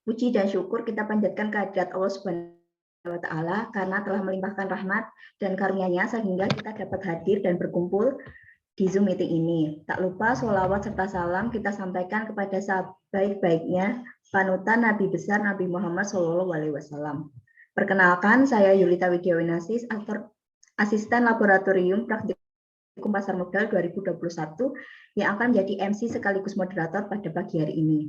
Puji dan syukur kita panjatkan kehadirat Allah Subhanahu wa Ta'ala karena telah melimpahkan rahmat dan karunia-Nya sehingga kita dapat hadir dan berkumpul di Zoom meeting ini. Tak lupa sholawat serta salam kita sampaikan kepada sebaik-baiknya panutan Nabi besar Nabi Muhammad SAW. Perkenalkan, saya Yulita Widiawinasih, asisten laboratorium praktikum pasar modal 2021 yang akan menjadi MC sekaligus moderator pada pagi hari ini.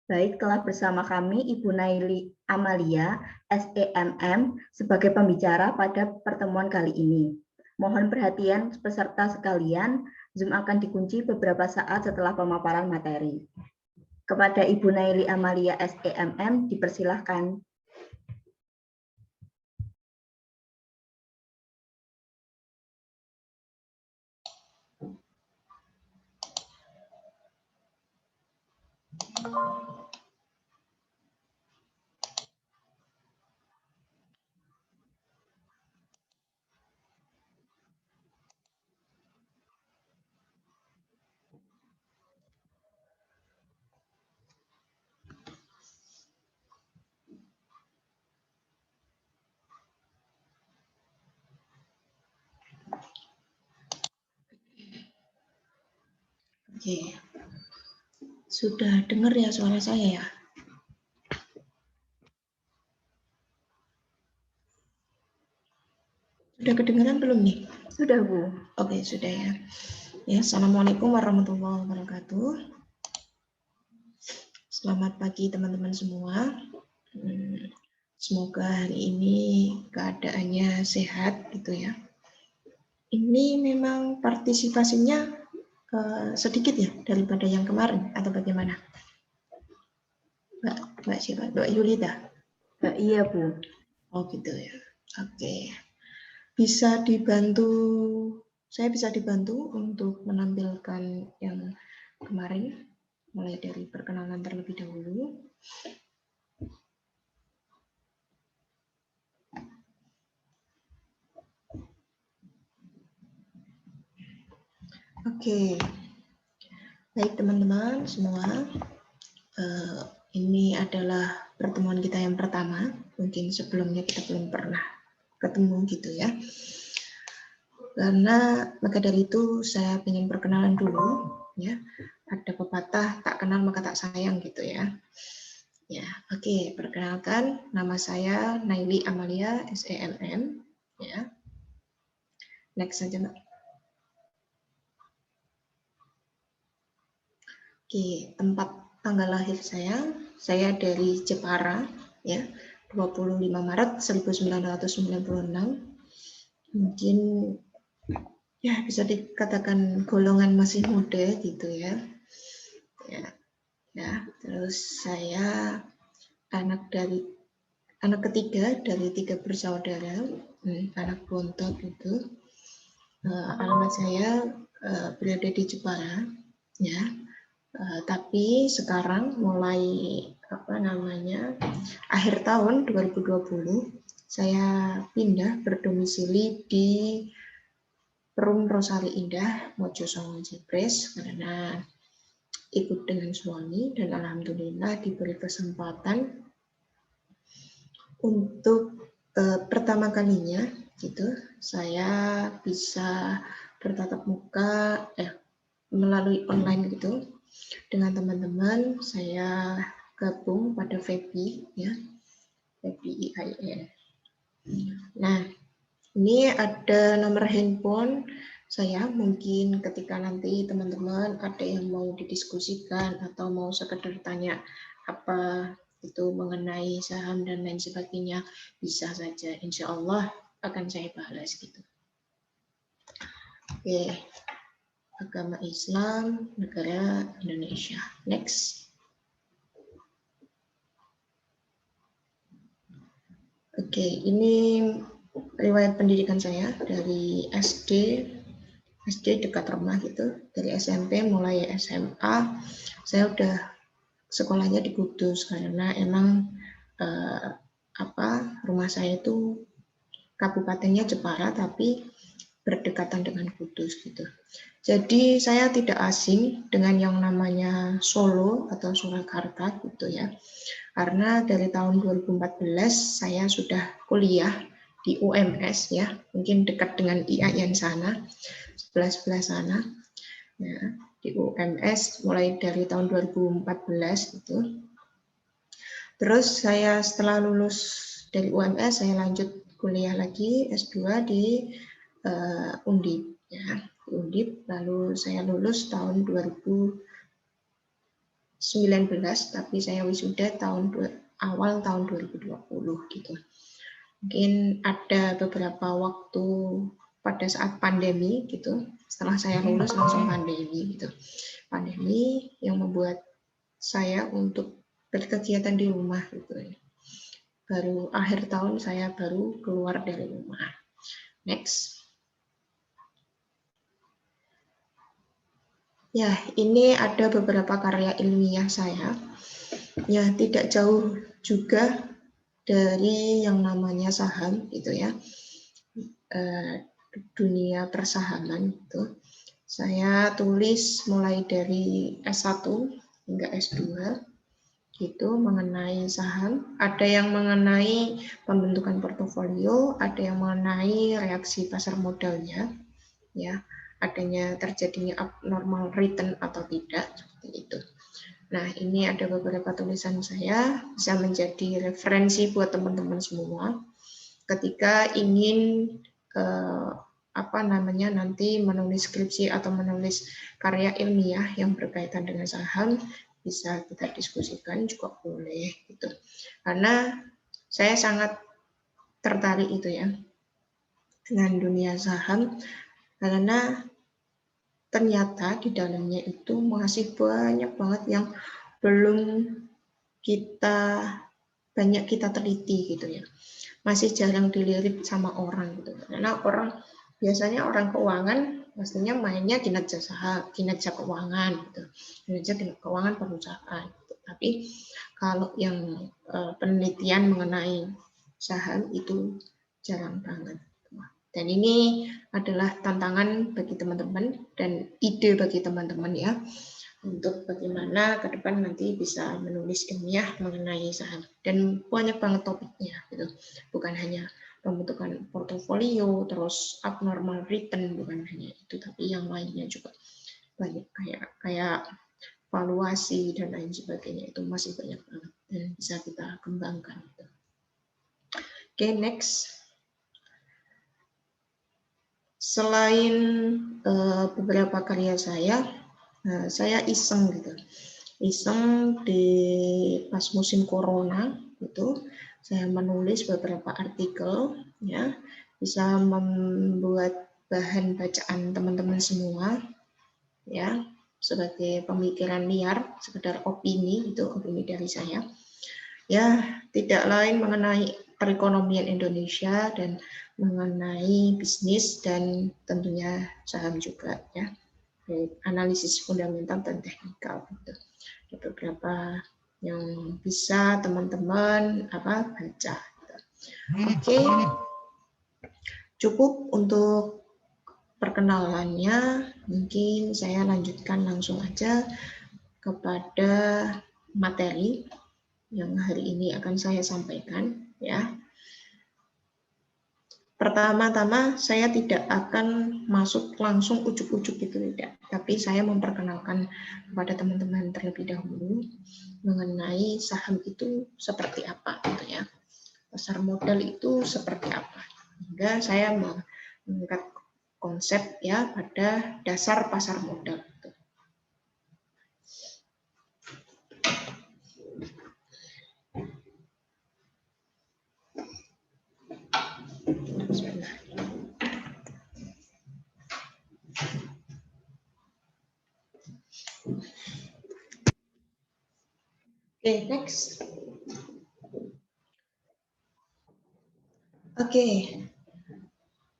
Baik, telah bersama kami Ibu Naili Amalia, SEMM, sebagai pembicara pada pertemuan kali ini. Mohon perhatian peserta sekalian, Zoom akan dikunci beberapa saat setelah pemaparan materi. Kepada Ibu Naili Amalia, SEMM, dipersilahkan. Oke, sudah dengar ya suara saya ya? Sudah kedengaran belum nih? Sudah, Bu. Oke, sudah ya. Ya, Assalamualaikum warahmatullahi wabarakatuh. Selamat pagi teman-teman semua. Semoga hari ini keadaannya sehat gitu ya. Ini memang partisipasinya sedikit ya daripada yang kemarin atau bagaimana? Mbak siapa? Mbak Yulita? Iya, Bu. Oh gitu ya. Oke. Bisa dibantu, saya bisa dibantu untuk menampilkan yang kemarin, mulai dari perkenalan terlebih dahulu. Oke, baik teman-teman semua, ini adalah pertemuan kita yang pertama, mungkin sebelumnya kita belum pernah ketemu gitu ya. Karena maka dari itu saya ingin perkenalan dulu ya. Ada pepatah tak kenal maka tak sayang gitu ya. Ya, oke, perkenalkan nama saya Naili Amalia SEMM ya. Next saja, Mbak. Oke, tempat tanggal lahir saya dari Jepara ya. 25 Maret 1996. Mungkin ya bisa dikatakan golongan masih muda gitu ya. Ya, terus saya anak ketiga dari 3 bersaudara, anak bontot gitu. Alamat saya berada di Jepara, ya. Tapi sekarang mulai akhir tahun 2020 saya pindah berdomisili di Perum Rosari Indah, Mojosongo Jepres karena ikut dengan suami dan alhamdulillah diberi kesempatan untuk pertama kalinya gitu saya bisa bertatap muka melalui online gitu dengan teman-teman. Saya gabung pada FEBI ya, FEBI IAIN. Nah, ini ada nomor handphone saya, mungkin ketika nanti teman-teman ada yang mau didiskusikan atau mau sekedar tanya apa itu mengenai saham dan lain sebagainya, bisa saja, insya Allah akan saya balas gitu. Oke, agama Islam, negara Indonesia. Next. Oke, ini riwayat pendidikan saya dari SD dekat rumah gitu, dari SMP mulai SMA saya udah sekolahnya di Kudus karena emang rumah saya itu kabupatennya Jepara tapi berdekatan dengan Kudus gitu. Jadi saya tidak asing dengan yang namanya Solo atau Surakarta gitu ya. Karena dari tahun 2014 saya sudah kuliah di UMS ya, mungkin dekat dengan IAIN sana, sebelah-sebelah sana. Nah, di UMS mulai dari tahun 2014 itu. Terus saya setelah lulus dari UMS saya lanjut kuliah lagi S2 di Undip ya, di Undip. Lalu saya lulus tahun 2019 tapi saya wisuda awal tahun 2020 gitu. Mungkin ada beberapa waktu pada saat pandemi gitu. Setelah saya lulus langsung pandemi gitu. Pandemi yang membuat saya untuk berkegiatan di rumah gitu. Baru akhir tahun saya baru keluar dari rumah. Next. Ya, ini ada beberapa karya ilmiah saya. Ya, tidak jauh juga dari yang namanya saham gitu ya. Dunia persahaman itu. Saya tulis mulai dari S1 hingga S2 gitu mengenai saham, ada yang mengenai pembentukan portofolio, ada yang mengenai reaksi pasar modalnya ya, adanya terjadinya abnormal return atau tidak seperti itu. Nah, ini ada beberapa tulisan saya bisa menjadi referensi buat teman-teman semua ketika ingin nanti menulis skripsi atau menulis karya ilmiah yang berkaitan dengan saham, bisa kita diskusikan juga boleh gitu. Karena saya sangat tertarik itu ya dengan dunia saham, karena ternyata di dalamnya itu masih banyak banget yang belum banyak kita teliti gitu ya. Masih jarang dilirik sama orang gitu. Karena biasanya orang keuangan pastinya mainnya kinerja saham, kinerja keuangan gitu. Kinerja keuangan perusahaan gitu. Tapi kalau yang penelitian mengenai saham itu jarang banget. Dan ini adalah tantangan bagi teman-teman dan ide bagi teman-teman ya, untuk bagaimana ke depan nanti bisa menulis ilmiah mengenai saham. Dan banyak banget topiknya gitu. Bukan hanya pembentukan portofolio, terus abnormal return, bukan hanya itu, tapi yang lainnya juga banyak, kayak valuasi dan lain sebagainya, itu masih banyak banget dan bisa kita kembangkan gitu. Oke, next. Selain beberapa karya saya iseng gitu. Iseng pas musim corona gitu, saya menulis beberapa artikel ya, bisa membuat bahan bacaan teman-teman semua ya, sebagai pemikiran liar, sekedar opini dari saya. Ya, tidak lain mengenai perekonomian Indonesia dan mengenai bisnis dan tentunya saham juga ya. Analisis fundamental dan teknikal gitu. Ada beberapa yang bisa teman-teman baca gitu. Oke. Cukup untuk perkenalannya, mungkin saya lanjutkan langsung aja kepada materi yang hari ini akan saya sampaikan ya. Pertama-tama saya tidak akan masuk langsung ujuk-ujuk gitu, tidak. Tapi saya memperkenalkan kepada teman-teman terlebih dahulu mengenai saham itu seperti apa gitu ya. Pasar modal itu seperti apa. Hingga saya mengangkat konsep ya pada dasar pasar modal. Oke, next. Oke.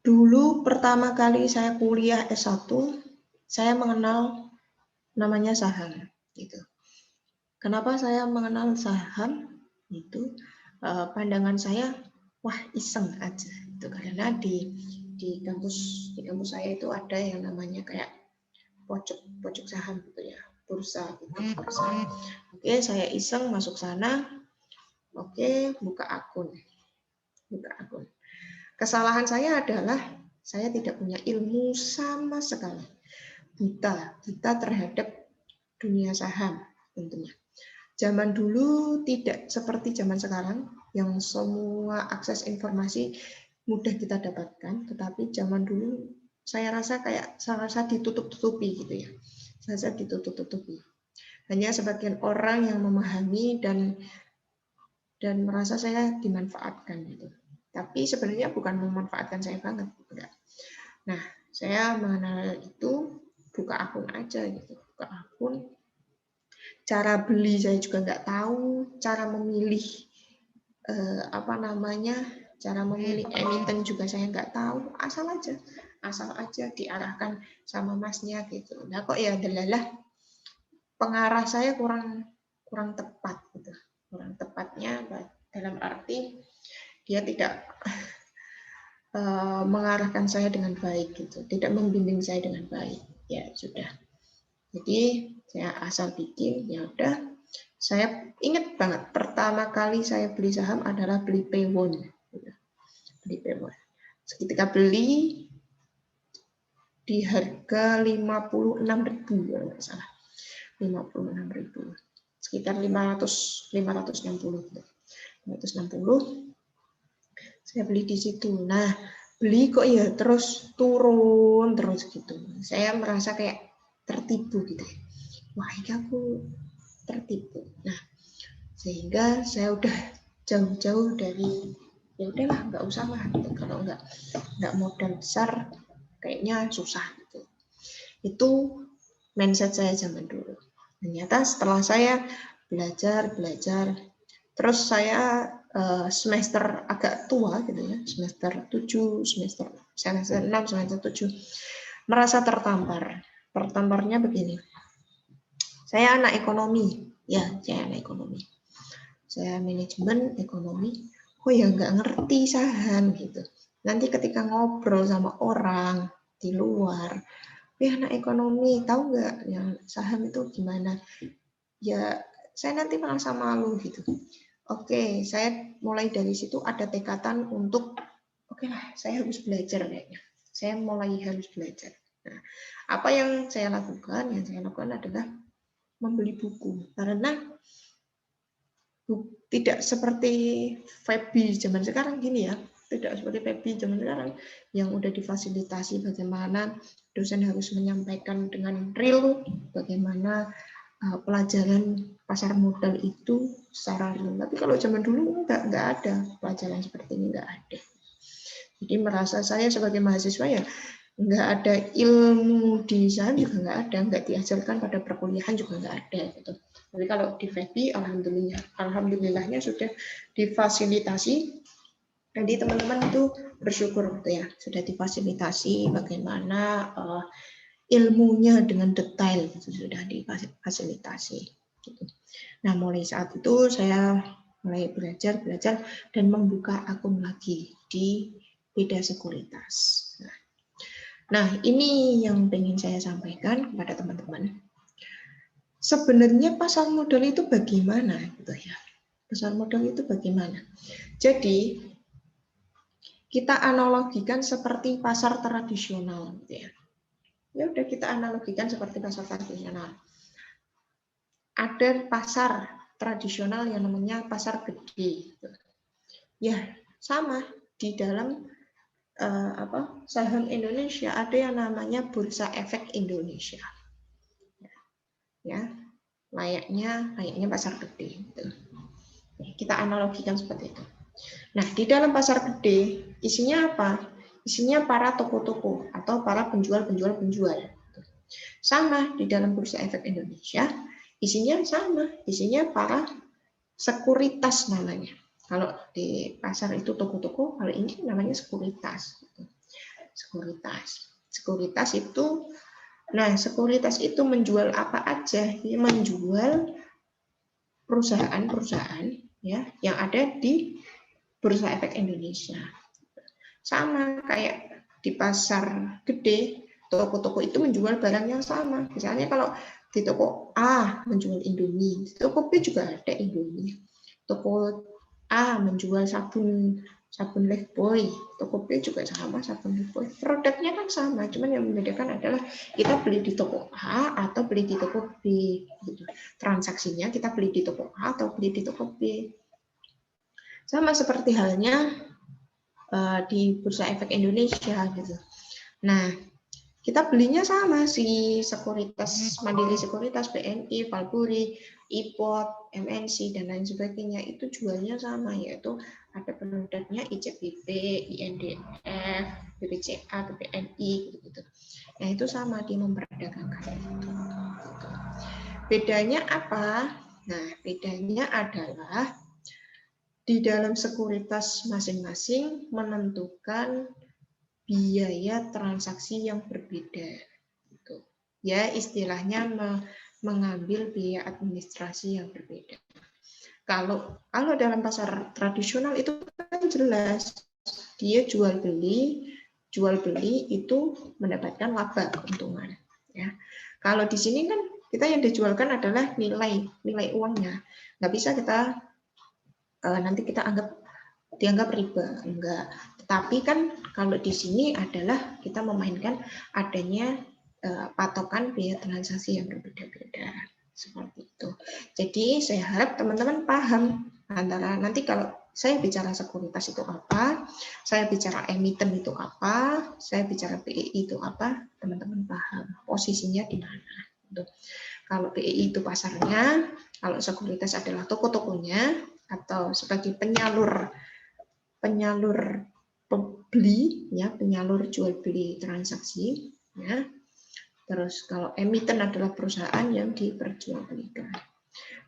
Dulu pertama kali saya kuliah S1, saya mengenal namanya saham gitu. Kenapa saya mengenal saham? Itu pandangan saya, wah iseng aja gitu, karena di di kampus saya itu ada yang namanya kayak pojok saham gitu ya, bursa gitu, bursa. Oke, saya iseng masuk sana. Oke, buka akun. Kesalahan saya adalah saya tidak punya ilmu sama sekali. Buta terhadap dunia saham tentunya. Zaman dulu tidak seperti zaman sekarang yang semua akses informasi mudah kita dapatkan, tetapi zaman dulu saya rasa ditutup-tutupi gitu ya. Saya ditutup-tutupi. Hanya sebagian orang yang memahami dan merasa saya dimanfaatkan gitu. Tapi sebenarnya bukan memanfaatkan saya banget, enggak. Nah, saya mengenal itu buka akun aja gitu, buka akun. Cara beli saya juga nggak tahu, cara memilih cara memilih emiten juga saya nggak tahu, asal aja diarahkan sama masnya gitu. Nah kok ya delalah pengarah saya kurang tepat gitu, kurang tepatnya dalam arti dia tidak mengarahkan saya dengan baik gitu, tidak membimbing saya dengan baik. Ya sudah. Jadi saya asal bikin, ya udah. Saya ingat banget pertama kali saya beli saham adalah beli Pewon. Beli Pewon. Ketika beli di harga 56.000 kalau nggak salah. 56.000. Sekitar 560 gitu. 560. Saya beli di situ. Nah, beli kok ya terus turun terus gitu. Saya merasa kayak tertipu gitu. Wah, ini aku tertipu. Nah, sehingga saya udah jauh-jauh dari ya udahlah nggak usah lah gitu. Kalau nggak modal besar kayaknya susah gitu. Itu mindset saya zaman dulu. Ternyata setelah saya belajar terus saya semester agak tua gitu ya, semester 7, semester 6, semester 7 merasa tertampar. Tertamparnya begini. Saya anak ekonomi. Ya, saya anak ekonomi. Saya manajemen ekonomi. Oh ya nggak ngerti saham gitu. Nanti ketika ngobrol sama orang di luar, anak ekonomi tahu nggak yang saham itu gimana? Ya saya nanti merasa malu gitu. Oke, saya mulai dari situ ada tekatan untuk oke lah, saya harus belajar kayaknya. Saya mulai harus belajar. Nah, apa yang saya lakukan? Yang saya lakukan adalah membeli buku karena tidak seperti Febi zaman sekarang gini ya, tidak seperti Febi zaman sekarang yang udah difasilitasi bagaimana dosen harus menyampaikan dengan real bagaimana pelajaran pasar modal itu secara real. Tapi kalau zaman dulu nggak ada pelajaran seperti ini, nggak ada. Jadi merasa saya sebagai mahasiswa ya nggak ada ilmu di saham juga nggak diajarkan pada perkuliahan juga nggak ada gitu. Tapi kalau di FEBI alhamdulillahnya sudah difasilitasi. Jadi teman-teman itu bersyukur gitu ya sudah difasilitasi bagaimana ilmunya dengan detail gitu, sudah difasilitasi. Gitu. Nah mulai saat itu saya mulai belajar dan membuka akun lagi di Beda Sekuritas. Nah ini yang ingin saya sampaikan kepada teman-teman. Sebenarnya pasar modal itu bagaimana gitu ya? Pasar modal itu bagaimana? Jadi kita analogikan seperti pasar tradisional gitu ya. Ya udah kita analogikan seperti pasar tradisional. Ada pasar tradisional yang namanya pasar gede. Ya, sama di dalam saham Indonesia ada yang namanya Bursa Efek Indonesia. Ya, layaknya pasar gede. Kita analogikan seperti itu. Nah, di dalam pasar gede isinya apa? Isinya para toko-toko atau para penjual. Sama di dalam Bursa Efek Indonesia, isinya sama, isinya para sekuritas namanya. Kalau di pasar itu toko-toko, kalau ini namanya sekuritas. Sekuritas itu, sekuritas itu menjual apa aja? Dia menjual perusahaan-perusahaan ya yang ada di Bursa Efek Indonesia. Sama kayak di pasar gede, toko-toko itu menjual barang yang sama. Misalnya kalau di toko A menjual Indomie, di toko B juga ada Indomie. Toko A menjual sabun Lifebuoy, toko B juga sama sabun Lifebuoy. Produknya kan sama, cuman yang membedakan adalah kita beli di toko A atau beli di toko B. Gitu. Transaksinya kita beli di toko A atau beli di toko B. Sama seperti halnya di Bursa Efek Indonesia gitu. Nah, kita belinya sama si Sekuritas Mandiri Sekuritas, BNI, Valpuri, IPOT, MNC dan lain sebagainya itu jualnya sama, yaitu ada produknya ICBP, INDF, BPCA, BPNI gitu. Nah, itu sama dia memperdagangkan itu. Bedanya apa? Nah, bedanya adalah di dalam sekuritas masing-masing menentukan biaya transaksi yang berbeda. Gitu. Ya, istilahnya mengambil biaya administrasi yang berbeda. Kalau dalam pasar tradisional itu kan jelas dia jual beli itu mendapatkan laba keuntungan. Ya, kalau di sini kan kita yang dijualkan adalah nilai uangnya. Nggak bisa kita nanti kita dianggap riba, enggak. Tetapi kan kalau di sini adalah kita memainkan adanya patokan biaya transaksi yang berbeda-beda seperti itu. Jadi saya harap teman-teman paham antara nanti kalau saya bicara sekuritas itu apa, saya bicara emiten itu apa, saya bicara BEI itu apa, teman-teman paham posisinya di mana. Kalau BEI itu pasarnya, kalau sekuritas adalah toko-tokonya atau sebagai penyalur pembeli, ya, penyalur jual beli transaksi, ya. Terus kalau emiten adalah perusahaan yang diperjualbelikan.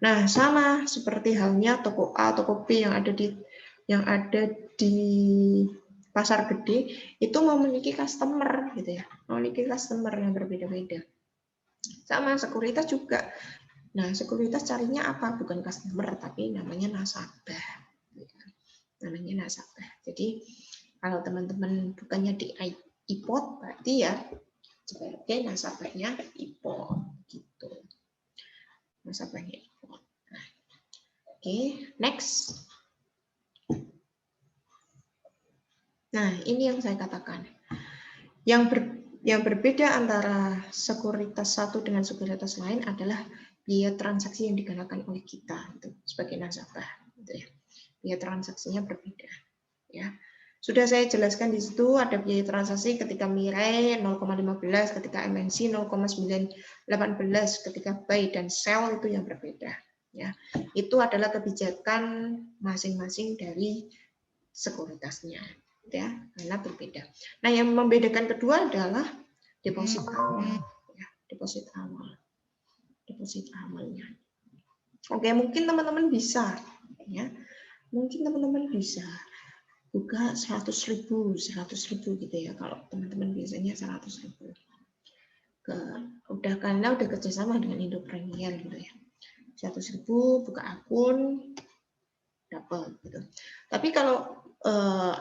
Nah, sama seperti halnya toko A, toko B yang ada di pasar gede itu memiliki customer gitu ya, memiliki customer yang berbeda-beda. Sama sekuritas juga. Nah, sekuritas carinya apa? Bukan customer, tapi namanya nasabah. Namanya nasabah. Jadi kalau teman-teman bukannya di IPOT, berarti ya sebagai nasabahnya IPOT gitu. Nasabahnya IPOT. Nah, oke, next. Nah, ini yang saya katakan. Yang berbeda antara sekuritas satu dengan sekuritas lain adalah biaya transaksi yang dikenakan oleh kita gitu, sebagai nasabah. Gitu ya. Biaya transaksinya berbeda. Ya. Sudah saya jelaskan di situ ada biaya transaksi ketika Mirai 0,15, ketika MNC 0,918, ketika buy dan sell itu yang berbeda. Ya, itu adalah kebijakan masing-masing dari sekuritasnya, ya, karena berbeda. Nah, yang membedakan kedua adalah deposit awal, ya, deposit awalnya. Oke, mungkin teman-teman bisa, ya, mungkin teman-teman bisa buka 100.000 gitu ya, kalau teman-teman biasanya 100.000. Udah kerjasama dengan Indo Premier gitu ya, 100.000 buka akun dapat gitu. Tapi kalau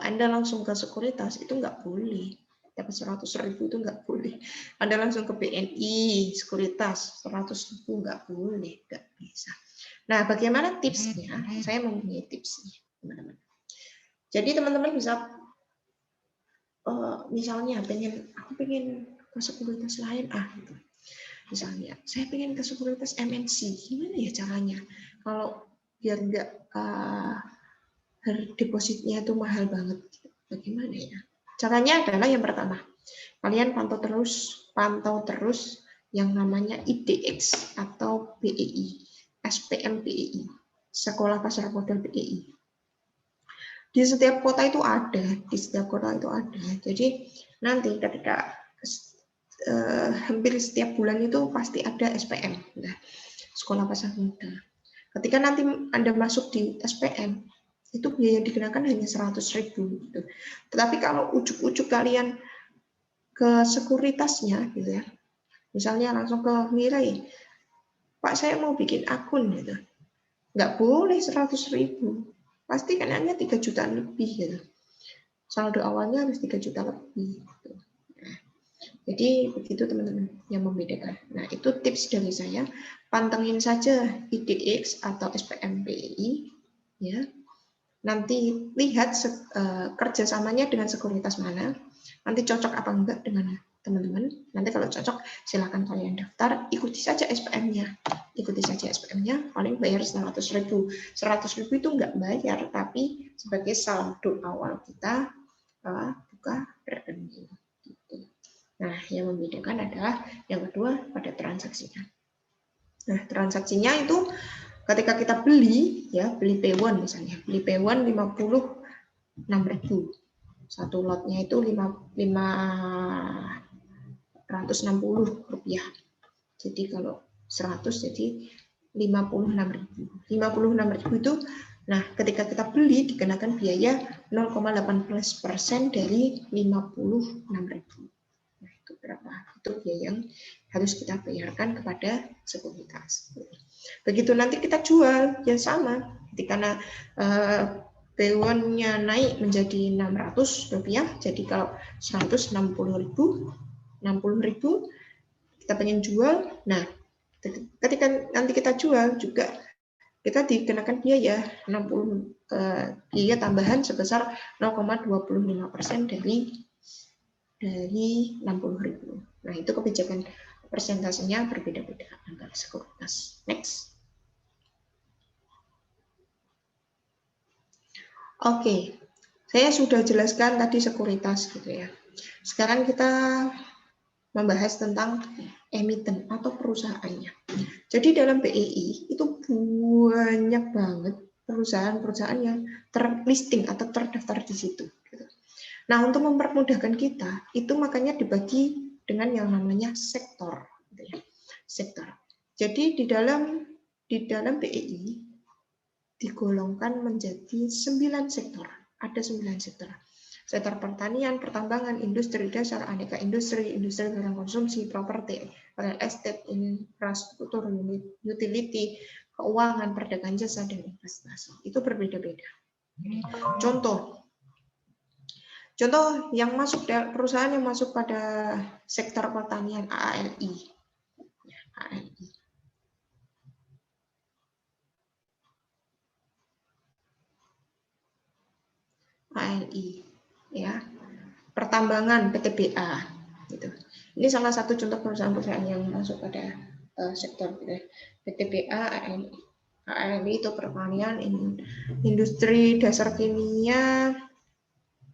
Anda langsung ke sekuritas itu nggak boleh, dapat 100.000 itu nggak boleh. Anda langsung ke BNI sekuritas 100.000 nggak boleh, nggak bisa. Nah, bagaimana tipsnya? Saya mempunyai tipsnya, teman-teman. Jadi teman-teman bisa misalnya aku pengen ke sekuritas lain gitu. Misalnya saya pengen ke sekuritas MNC, gimana ya caranya? Kalau biar nggak depositnya itu mahal banget, bagaimana ya? Caranya adalah yang pertama, kalian pantau terus yang namanya IDX atau BEI, SPM BEI, Sekolah Pasar Modal BEI. Di setiap kota itu ada, Jadi nanti ketika hampir setiap bulan itu pasti ada SPM, nah, Sekolah Pasar Modal. Ketika nanti Anda masuk di SPM, itu biaya yang dikenakan hanya 100.000. Gitu. Tetapi kalau ujuk-ujuk kalian ke sekuritasnya, gitu ya, misalnya langsung ke Mirai, Pak saya mau bikin akun, gitu, nggak boleh 100.000. Pasti kan hanya 3 jutaan lebih gitu. saldo awalnya harus 3 juta lebih. Gitu. Nah, jadi begitu teman-teman yang membedakan. Nah, itu tips dari saya. Pantengin saja IDX atau SPMPI, ya. Nanti lihat kerjasamanya dengan sekuritas mana, nanti cocok apa enggak dengan teman-teman. Nanti kalau cocok, silakan kalian daftar, ikuti saja SPM-nya. Ikuti saja SPM-nya, paling bayar 100.000. 100.000 itu enggak bayar, tapi sebagai saldo awal kita buka rekening. Gitu. Nah, yang membedakan adalah yang kedua pada transaksinya. Nah, transaksinya itu ketika kita beli, ya beli P1 misalnya, beli P1 56.000, satu lotnya itu 560 rupiah. Jadi kalau 100 jadi 56.000. 56.000 itu, nah ketika kita beli dikenakan biaya 0,18% dari 56.000. Nah itu berapa? Itu biaya yang harus kita bayarkan kepada sekuritas. Begitu nanti kita jual, ya sama. Karena P1-nya naik menjadi 600 rupiah, jadi kalau 160.000, 60.000 kita pengen jual, nah ketika nanti kita jual juga kita dikenakan biaya 60 biaya tambahan sebesar 0,25% dari 60.000. Nah itu kebijakan persentasenya berbeda-beda antara sekuritas. Next. Oke, saya sudah jelaskan tadi sekuritas gitu ya. Sekarang kita membahas tentang emiten atau perusahaannya. Jadi dalam BEI itu banyak banget perusahaan-perusahaan yang terlisting atau terdaftar di situ. Nah untuk mempermudahkan kita itu makanya dibagi dengan yang namanya sektor. Sektor. Jadi di dalam BEI digolongkan menjadi 9 sektor. Ada 9 sektor. Sektor pertanian, pertambangan, industri dasar, aneka industri, industri barang konsumsi, properti, real estate, infrastruktur, utility, keuangan, perdagangan jasa, dan investasi. Itu berbeda-beda. Contoh yang masuk, perusahaan yang masuk pada sektor pertanian, ALI. ALI, ya. Pertambangan, PTBA, gitu. Ini salah satu contoh perusahaan-perusahaan yang masuk pada sektor gitu. PTBA, ALI itu pertanian, industri dasar kimia,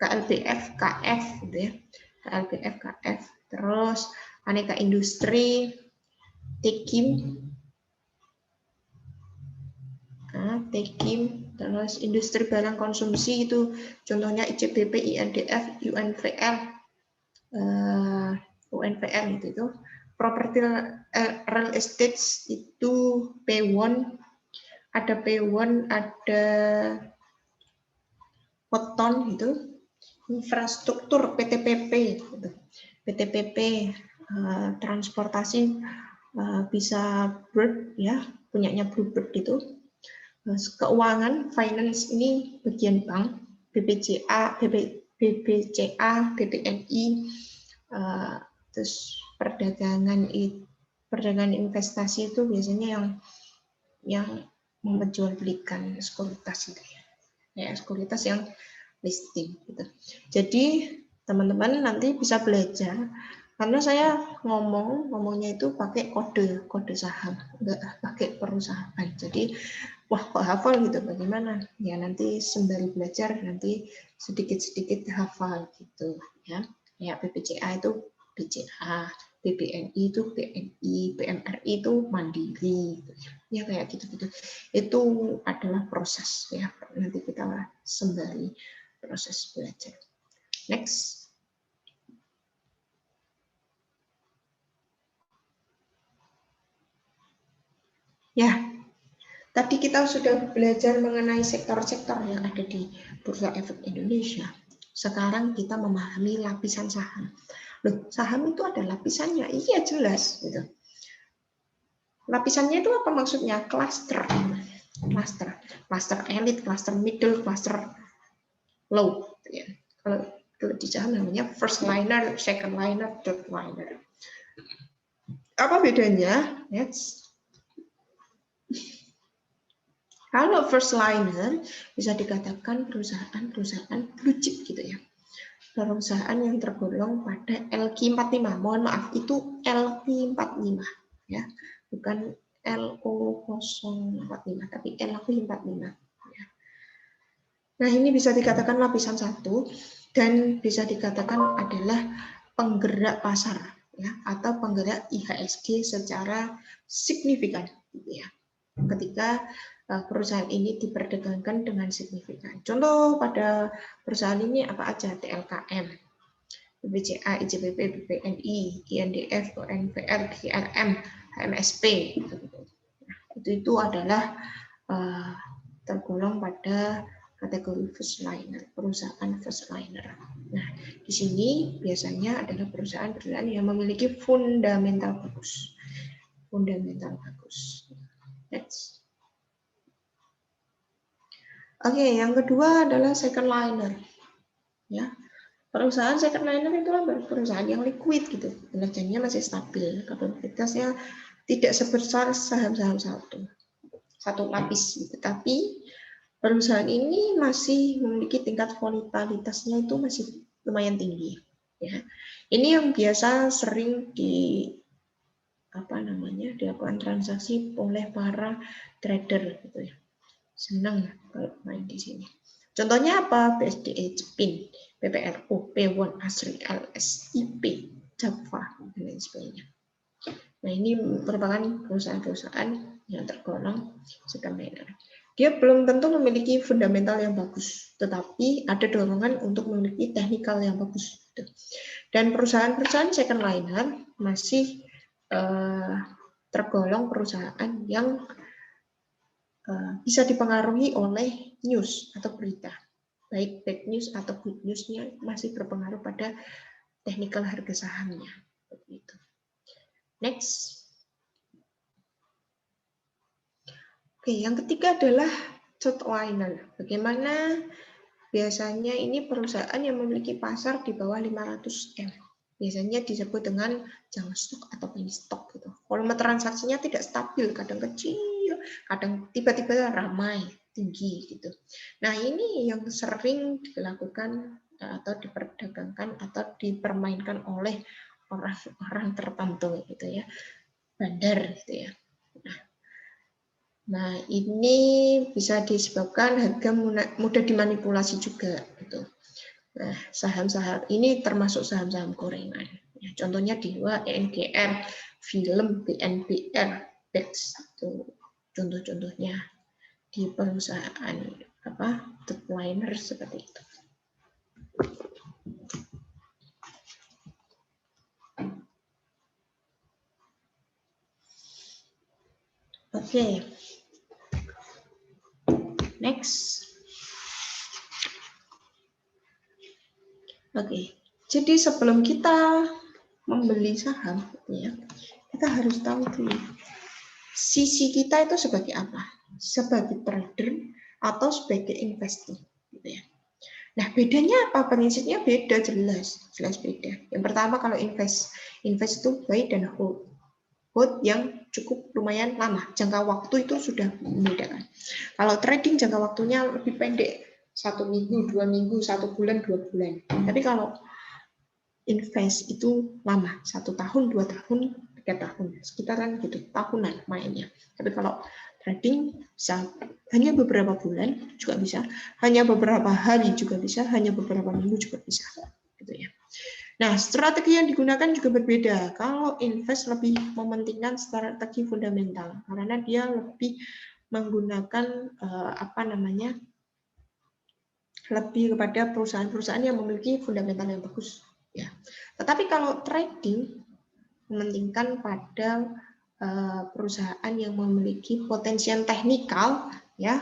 KLBF, KF, gitu ya. KLBF, KF, terus aneka industri, Tekim, terus industri barang konsumsi itu contohnya ICBP, INDF, UNVL, UNVL itu properti real estate itu P1, ada P1, ada Weton itu infrastruktur PTPP gitu. PTPP transportasi bisa Bird ya, punyanya Bluebird itu. Keuangan, finance ini bagian bank, BBCA, BBNI, terus perdagangan investasi itu biasanya yang memperjualbelikan sekuritas itu ya, sekuritas yang listing gitu. Jadi teman-teman nanti bisa belajar karena saya ngomongnya itu pakai kode saham, enggak pakai perusahaan. Jadi wah kok hafal gitu, bagaimana? Ya nanti sembari belajar nanti sedikit-sedikit hafal gitu ya. Ya BPCA itu BCA, BBNI itu BNI, BMRI itu Mandiri gitu. Ya kayak gitu-gitu. Itu adalah proses ya. Nanti kita sembari proses belajar. Next. Ya, tadi kita sudah belajar mengenai sektor-sektor yang ada di Bursa Efek Indonesia. Sekarang kita memahami lapisan saham. Loh, saham itu ada lapisannya? Iya, jelas. Gitu. Lapisannya itu apa maksudnya? Cluster. Cluster elit, cluster middle, cluster low. Gitu ya. Kalau di saham namanya first liner, second liner, third liner. Apa bedanya? Next. Kalau first liner bisa dikatakan perusahaan-perusahaan blue chip gitu ya. Perusahaan yang tergolong pada LQ45. Mohon maaf, itu LQ45 ya. Bukan LO045 tapi LQ45 ya. Nah, ini bisa dikatakan lapisan 1 dan bisa dikatakan adalah penggerak pasar ya, atau penggerak IHSG secara signifikan gitu ya. Ketika perusahaan ini diperdagangkan dengan signifikan. Contoh pada perusahaan ini apa aja? TLKM, BBCA, IJBP, BPNI, INDF, ONVR, GRM, HMSP. Itu adalah tergolong pada kategori first liner, perusahaan first liner. Nah, di sini biasanya adalah perusahaan-perusahaan yang memiliki fundamental bagus. Fundamental bagus. Next. Oke, yang kedua adalah second liner. Ya, perusahaan second liner itu perusahaan yang liquid gitu, kinerjanya masih stabil, kapabilitasnya tidak sebesar saham-saham satu lapis gitu. Tapi perusahaan ini masih memiliki tingkat volatilitasnya itu masih lumayan tinggi. Ya, ini yang biasa sering dilakukan transaksi oleh para trader gitu ya. Senang kalau main di sini. Contohnya apa? BSDE, Jepin, PPRU, P1, Asri, LSIP, Java, dan lain sebagainya. Nah, ini merupakan perusahaan-perusahaan yang tergolong second liner. Dia belum tentu memiliki fundamental yang bagus, tetapi ada dorongan untuk memiliki technical yang bagus. Dan perusahaan-perusahaan second liner masih tergolong perusahaan yang bisa dipengaruhi oleh news atau berita. Baik bad news atau good news-nya masih berpengaruh pada technical harga sahamnya. Begitu. Next. Oke, yang ketiga adalah third liner. Bagaimana biasanya ini perusahaan yang memiliki pasar di bawah 500 M. Biasanya disebut dengan jungle stock atau penny stock gitu. Volume transaksinya tidak stabil, kadang kecil, kadang tiba-tiba ramai, tinggi gitu. Nah, ini yang sering dilakukan atau diperdagangkan atau dipermainkan oleh orang-orang tertentu gitu ya. Bandar gitu ya. Nah, ini bisa disebabkan harga mudah dimanipulasi juga gitu. Nah, saham-saham ini termasuk saham-saham gorengan. Ya, contohnya DEWA, ENGR, Film, BNBR, BEX itu contoh-contohnya di perusahaan third liner seperti itu. Oke. Next. Oke, jadi sebelum kita membeli saham, ya, kita harus tahu dulu sisi kita itu sebagai apa, sebagai trader atau sebagai investor, gitu ya. Nah, bedanya apa? Prinsipnya beda, jelas beda. Yang pertama kalau invest itu buy dan hold yang cukup lumayan lama, jangka waktu itu sudah membedakan. Kalau trading jangka waktunya lebih pendek. 1 minggu, 2 minggu, 1 bulan, 2 bulan. Tapi kalau invest itu lama, 1 tahun, 2 tahun, 3 tahun, sekitaran gitu, tahunan mainnya. Tapi kalau trading bisa hanya beberapa bulan juga bisa, hanya beberapa hari juga bisa, hanya beberapa minggu juga bisa, gitu ya. Nah, strategi yang digunakan juga berbeda. Kalau invest lebih mementingkan strategi fundamental karena dia lebih menggunakan lebih kepada perusahaan-perusahaan yang memiliki fundamental yang bagus. Ya. Tetapi kalau trading mementingkan pada perusahaan yang memiliki potensial teknikal, ya,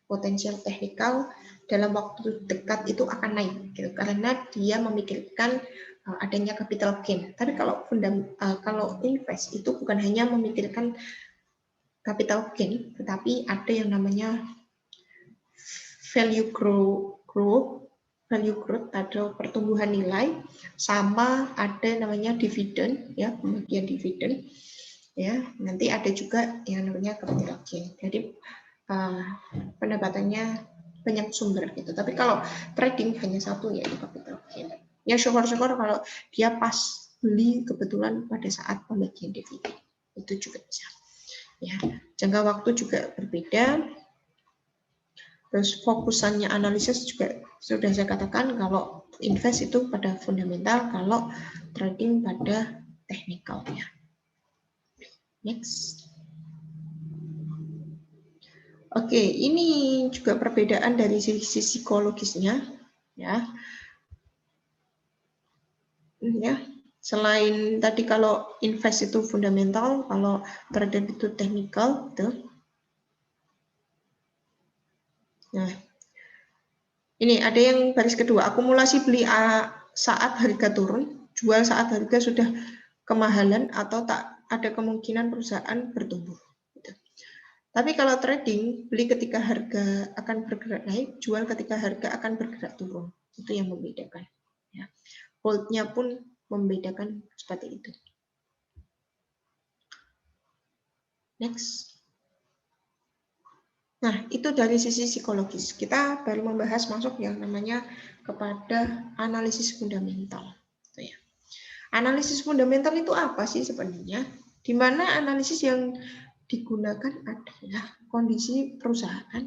potensial teknikal dalam waktu dekat itu akan naik, gitu, karena dia memikirkan adanya capital gain. Tapi kalau invest itu bukan hanya memikirkan capital gain, tetapi ada yang namanya value growth value growth atau pertumbuhan nilai, sama ada namanya dividen, ya, pembagian dividen, ya. Nanti ada juga yang namanya capital gain. Jadi pendapatannya banyak sumber gitu. Tapi kalau trading hanya satu, yaitu capital gain. Ya syukur-syukur kalau dia pas beli kebetulan pada saat pembagian dividen, itu juga bisa. Ya, jangka waktu juga berbeda. Terus fokusannya analisis juga sudah saya katakan, kalau invest itu pada fundamental, kalau trading pada teknikalnya. Next. Oke, ini juga perbedaan dari sisi psikologisnya, ya. Ya, selain tadi kalau invest itu fundamental, kalau trader itu teknikal, gitu. Nah, ini ada yang baris kedua, akumulasi beli saat harga turun, jual saat harga sudah kemahalan atau tak ada kemungkinan perusahaan bertumbuh. Gitu. Tapi kalau trading, beli ketika harga akan bergerak naik, jual ketika harga akan bergerak turun. Itu yang membedakan. Ya. Hold-nya pun membedakan seperti itu. Next. Nah, itu dari sisi psikologis. Kita baru membahas masuk yang namanya kepada analisis fundamental. Gitu ya. Analisis fundamental itu apa sih sebenarnya? Di mana analisis yang digunakan adalah kondisi perusahaan,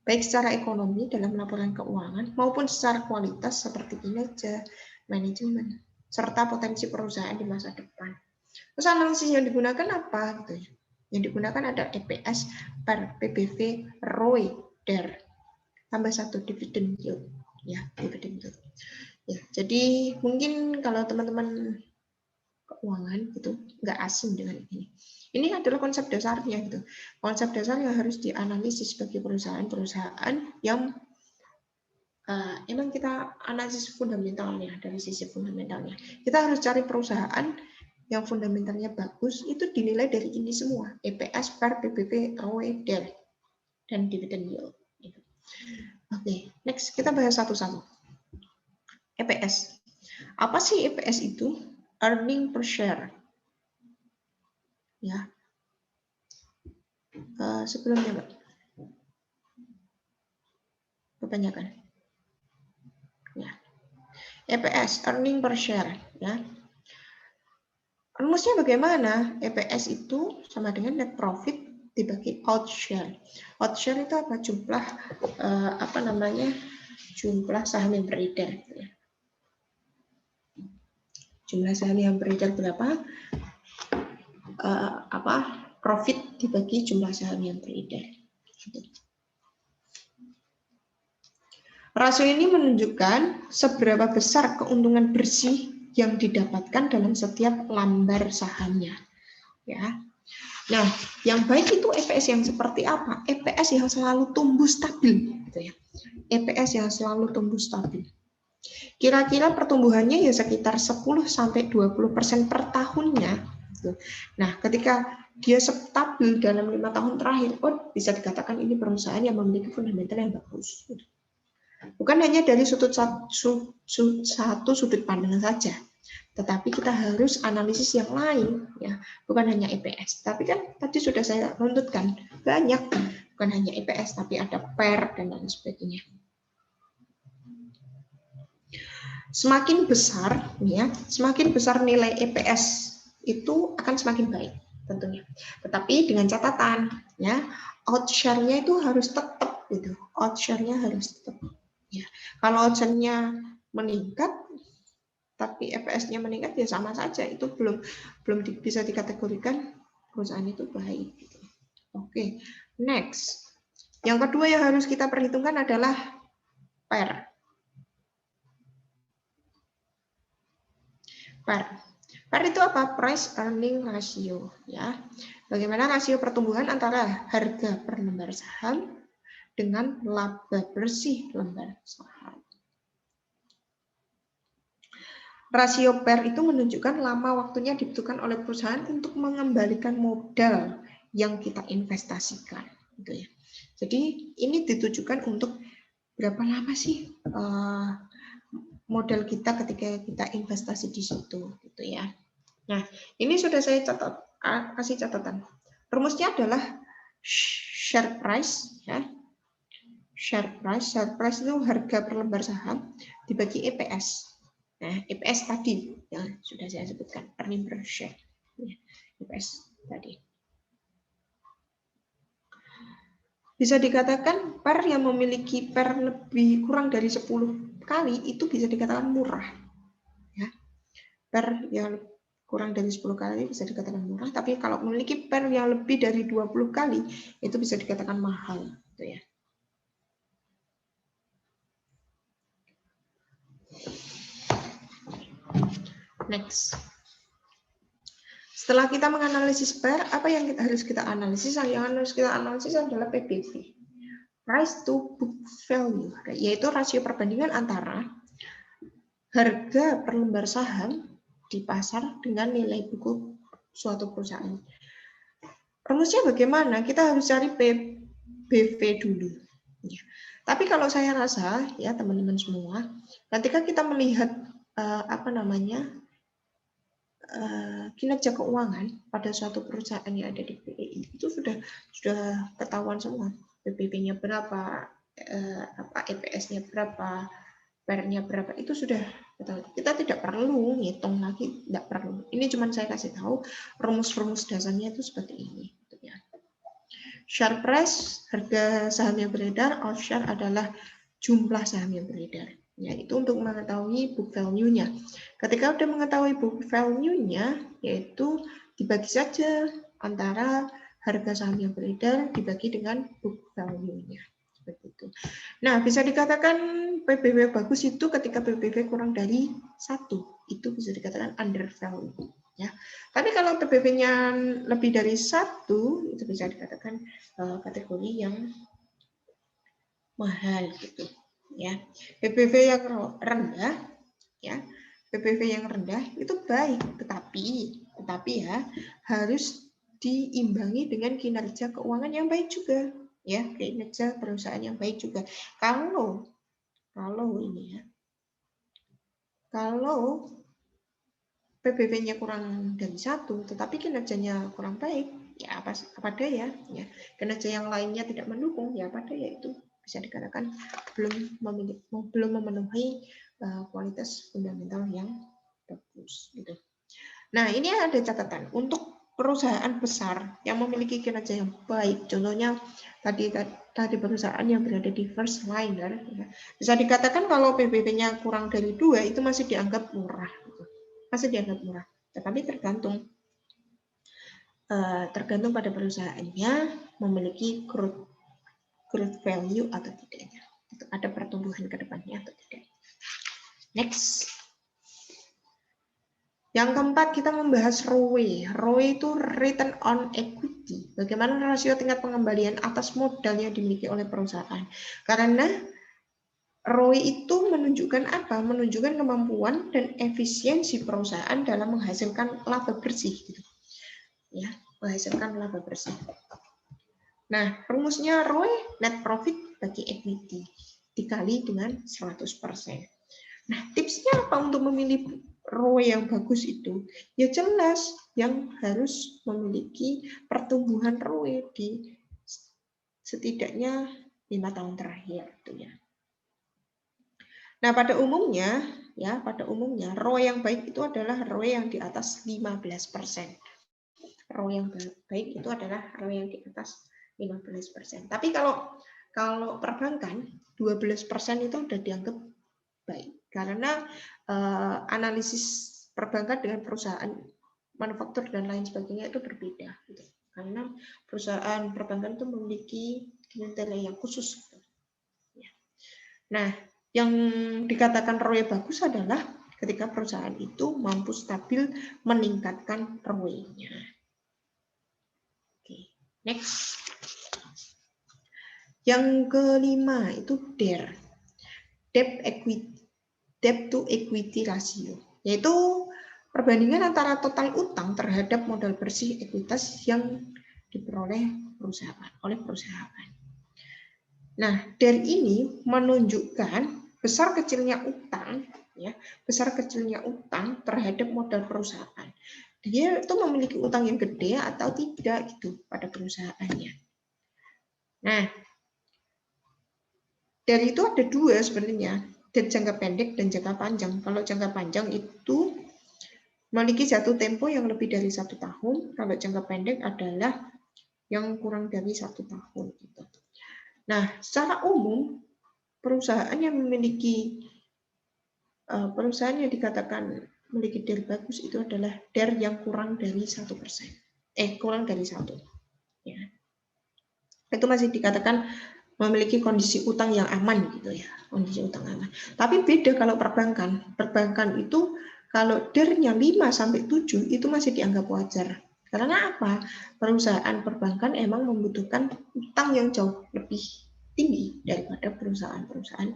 baik secara ekonomi dalam laporan keuangan maupun secara kualitas seperti kinerja, manajemen, serta potensi perusahaan di masa depan. Terus analisis yang digunakan apa? Gitu ya. Yang digunakan ada EPS per PBV ROE DER tambah 1 dividend yield, ya, dividend yield. Ya, jadi mungkin kalau teman-teman keuangan gitu nggak asing dengan ini. Ini adalah konsep dasarnya gitu. Konsep dasar yang harus dianalisis bagi perusahaan-perusahaan yang emang kita analisis fundamentalnya, dari sisi fundamentalnya. Kita harus cari perusahaan yang fundamentalnya bagus, itu dinilai dari ini semua, EPS per PBV, ROE, DER, dan dividend yield. Oke, next kita bahas satu-satu. EPS. Apa sih EPS itu? Earning per share. Ya. Sebelumnya, Mbak. Kebanyakan. Ya. EPS, earning per share. Ya. Rumusnya bagaimana? EPS itu sama dengan net profit dibagi out share. Out share itu apa? Jumlah jumlah saham yang beredar. Jumlah saham yang beredar berapa? Profit dibagi jumlah saham yang beredar. Rasio ini menunjukkan seberapa besar keuntungan bersih yang didapatkan dalam setiap lembar sahamnya. Ya. Nah, yang baik itu EPS yang seperti apa? EPS yang selalu tumbuh stabil, gitu ya. EPS yang selalu tumbuh stabil. Kira-kira pertumbuhannya ya sekitar 10-20% per tahunnya. Gitu. Nah, ketika dia stabil dalam 5 tahun terakhir, bisa dikatakan ini perusahaan yang memiliki fundamental yang bagus. Bukan hanya dari satu sudut pandang saja, tetapi kita harus analisis yang lain, ya, bukan hanya EPS. Tapi kan tadi sudah saya runtutkan banyak, bukan hanya EPS, tapi ada PER dan lain sebagainya. Semakin besar, ya, semakin besar nilai EPS itu akan semakin baik tentunya. Tetapi dengan catatan, ya, outshare-nya itu harus tetap, gitu. Outshare-nya harus tetap. Ya, kalau outshare-nya meningkat, tapi EPS-nya meningkat ya sama saja, itu belum bisa dikategorikan perusahaan itu baik. Oke, next. Yang kedua yang harus kita perhitungkan adalah PER. PER itu apa? Price Earning Ratio. Ya, bagaimana rasio pertumbuhan antara harga per lembar saham dengan laba bersih lembar saham. Rasio PER itu menunjukkan lama waktunya dibutuhkan oleh perusahaan untuk mengembalikan modal yang kita investasikan, gitu ya. Jadi ini ditujukan untuk berapa lama sih modal kita ketika kita investasi di situ, gitu ya. Nah, ini sudah saya kasih catatan. Rumusnya adalah share price, ya. Share price itu harga per lembar saham dibagi EPS. Nah, EPS tadi yang sudah saya sebutkan, earning per share, ya, EPS tadi. Bisa dikatakan per yang memiliki per lebih kurang dari 10 kali itu bisa dikatakan murah. Ya. Per yang kurang dari 10 kali bisa dikatakan murah, tapi kalau memiliki per yang lebih dari 20 kali itu bisa dikatakan mahal, gitu ya. Next. Setelah kita menganalisis per, apa yang harus kita analisis? Yang harus kita analisis adalah PBV. Price to book value, yaitu rasio perbandingan antara harga per lembar saham di pasar dengan nilai buku suatu perusahaan. Rumusnya bagaimana? Kita harus cari PBV dulu. Ya. Tapi kalau saya rasa, ya teman-teman semua, ketika kita melihat kinerja keuangan pada suatu perusahaan yang ada di BEI itu sudah ketahuan semua. PBV-nya berapa, EPS-nya berapa, PR-nya berapa, itu sudah ketahuan. Kita tidak perlu ngitung lagi, tidak perlu. Ini cuma saya kasih tahu rumus-rumus dasarnya itu seperti ini. Share price, harga saham yang beredar, out share adalah jumlah saham yang beredar. Yaitu untuk mengetahui book value-nya. Ketika sudah mengetahui book value-nya, yaitu dibagi saja antara harga saham yang beredar dibagi dengan book value-nya. Begitu. Nah, bisa dikatakan PBV bagus itu ketika PBV kurang dari 1. Itu bisa dikatakan under value. Ya. Tapi kalau PBV-nya lebih dari 1, itu bisa dikatakan kategori yang mahal gitu. Ya. PBV yang rendah, ya, PBV yang rendah itu baik, tetapi ya harus diimbangi dengan kinerja keuangan yang baik juga, ya, kinerja perusahaan yang baik juga. Kalau ini ya, kalau PBV-nya kurang dari 1, tetapi kinerjanya kurang baik, ya apa daya, ya, kinerja yang lainnya tidak mendukung, ya apa daya, itu bisa dikatakan belum memenuhi kualitas fundamental yang bagus, gitu. Nah, ini ada catatan untuk perusahaan besar yang memiliki kinerja yang baik. Contohnya tadi perusahaan yang berada di first liner, ya. Bisa dikatakan kalau PBV-nya kurang dari 2 itu masih dianggap murah. Masih dianggap murah, tetapi tergantung pada perusahaannya memiliki growth value atau tidaknya, ada pertumbuhan ke depannya atau tidak. Next, yang keempat kita membahas ROE. ROE itu return on equity. Bagaimana rasio tingkat pengembalian atas modal yang dimiliki oleh perusahaan? Karena ROE itu menunjukkan apa? Menunjukkan kemampuan dan efisiensi perusahaan dalam menghasilkan laba bersih, gitu. Ya, menghasilkan laba bersih. Nah, rumusnya ROE net profit bagi equity dikali dengan 100%. Nah, tipsnya apa untuk memilih ROE yang bagus itu? Ya jelas, yang harus memiliki pertumbuhan ROE di setidaknya 5 tahun terakhir, gitu ya. Nah, pada umumnya ROE yang baik itu adalah ROE yang di atas 15%. ROE yang baik itu adalah ROE yang di atas 15%. Tapi kalau perbankan 12% itu sudah dianggap baik. Karena analisis perbankan dengan perusahaan manufaktur dan lain sebagainya itu berbeda. Gitu. Karena perusahaan perbankan itu memiliki kriteria yang khusus. Ya. Nah, yang dikatakan ROE bagus adalah ketika perusahaan itu mampu stabil meningkatkan ROE-nya. Oke, next. Yang kelima itu DER, debt to equity ratio, yaitu perbandingan antara total utang terhadap modal bersih ekuitas yang diperoleh oleh perusahaan. Nah, DER ini menunjukkan besar kecilnya utang, ya, besar kecilnya utang terhadap modal perusahaan. Dia itu memiliki utang yang gede atau tidak gitu pada perusahaannya. Nah, dari itu ada dua sebenarnya, debt jangka pendek dan jangka panjang. Kalau jangka panjang itu memiliki jatuh tempo yang lebih dari 1 tahun, kalau jangka pendek adalah yang kurang dari 1 tahun. Gitu. Nah, secara umum perusahaan yang memiliki perusahaan yang dikatakan memiliki DER bagus itu adalah DER yang kurang dari 1%. Kurang dari 1. Ya. Itu masih dikatakan memiliki kondisi utang yang aman gitu ya, kondisi utang aman. Tapi beda kalau perbankan. Perbankan itu kalau DER-nya 5 sampai 7 itu masih dianggap wajar. Karena apa? Perusahaan perbankan emang membutuhkan utang yang jauh lebih tinggi daripada perusahaan-perusahaan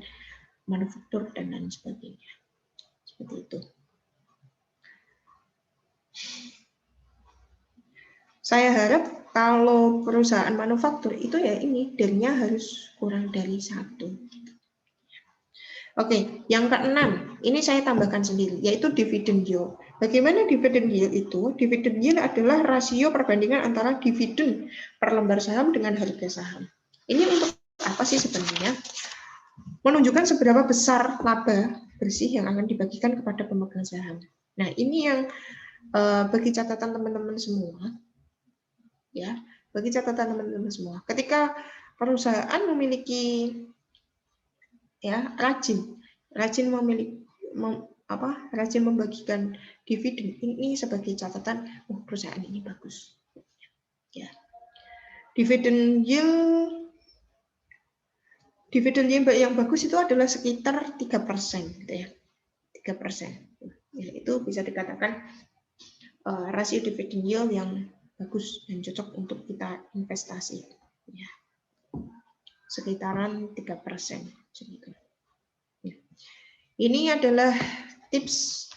manufaktur dan lain sebagainya. Seperti itu. Saya harap kalau perusahaan manufaktur itu ya ini DER-nya harus kurang dari 1. Oke, yang keenam, ini saya tambahkan sendiri, yaitu dividend yield. Bagaimana dividend yield itu? Dividend yield adalah rasio perbandingan antara dividen per lembar saham dengan harga saham. Ini untuk apa sih sebenarnya? Menunjukkan seberapa besar laba bersih yang akan dibagikan kepada pemegang saham. Nah, ini yang bagi catatan teman-teman semua, ya, bagi catatan teman-teman semua. Ketika perusahaan memiliki ya rajin membagikan dividen, ini sebagai catatan perusahaan ini bagus. Ya. Dividen yield yang bagus itu adalah sekitar 3%, gitu ya. 3%. Ya, itu bisa dikatakan rasio dividen yield yang bagus dan cocok untuk kita investasi. Ya. Sekitaran 3%. Segitu. Ya. Ini adalah tips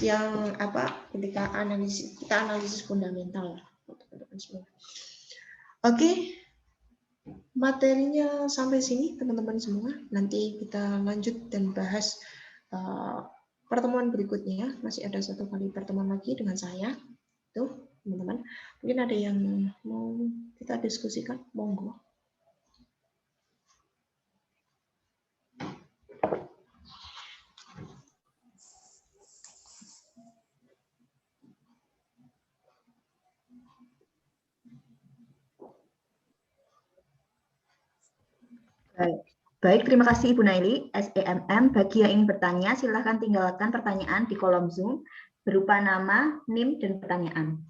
yang ketika kita analisis fundamental. Oke, materinya sampai sini teman-teman semua. Nanti kita lanjut dan bahas pertemuan berikutnya. Masih ada 1 kali pertemuan lagi dengan saya. Tuh, teman-teman. Mungkin ada yang mau kita diskusikan, monggo. Baik, terima kasih Ibu Naili, SEMM. Bagi yang ingin bertanya, silakan tinggalkan pertanyaan di kolom Zoom berupa nama, NIM, dan pertanyaan.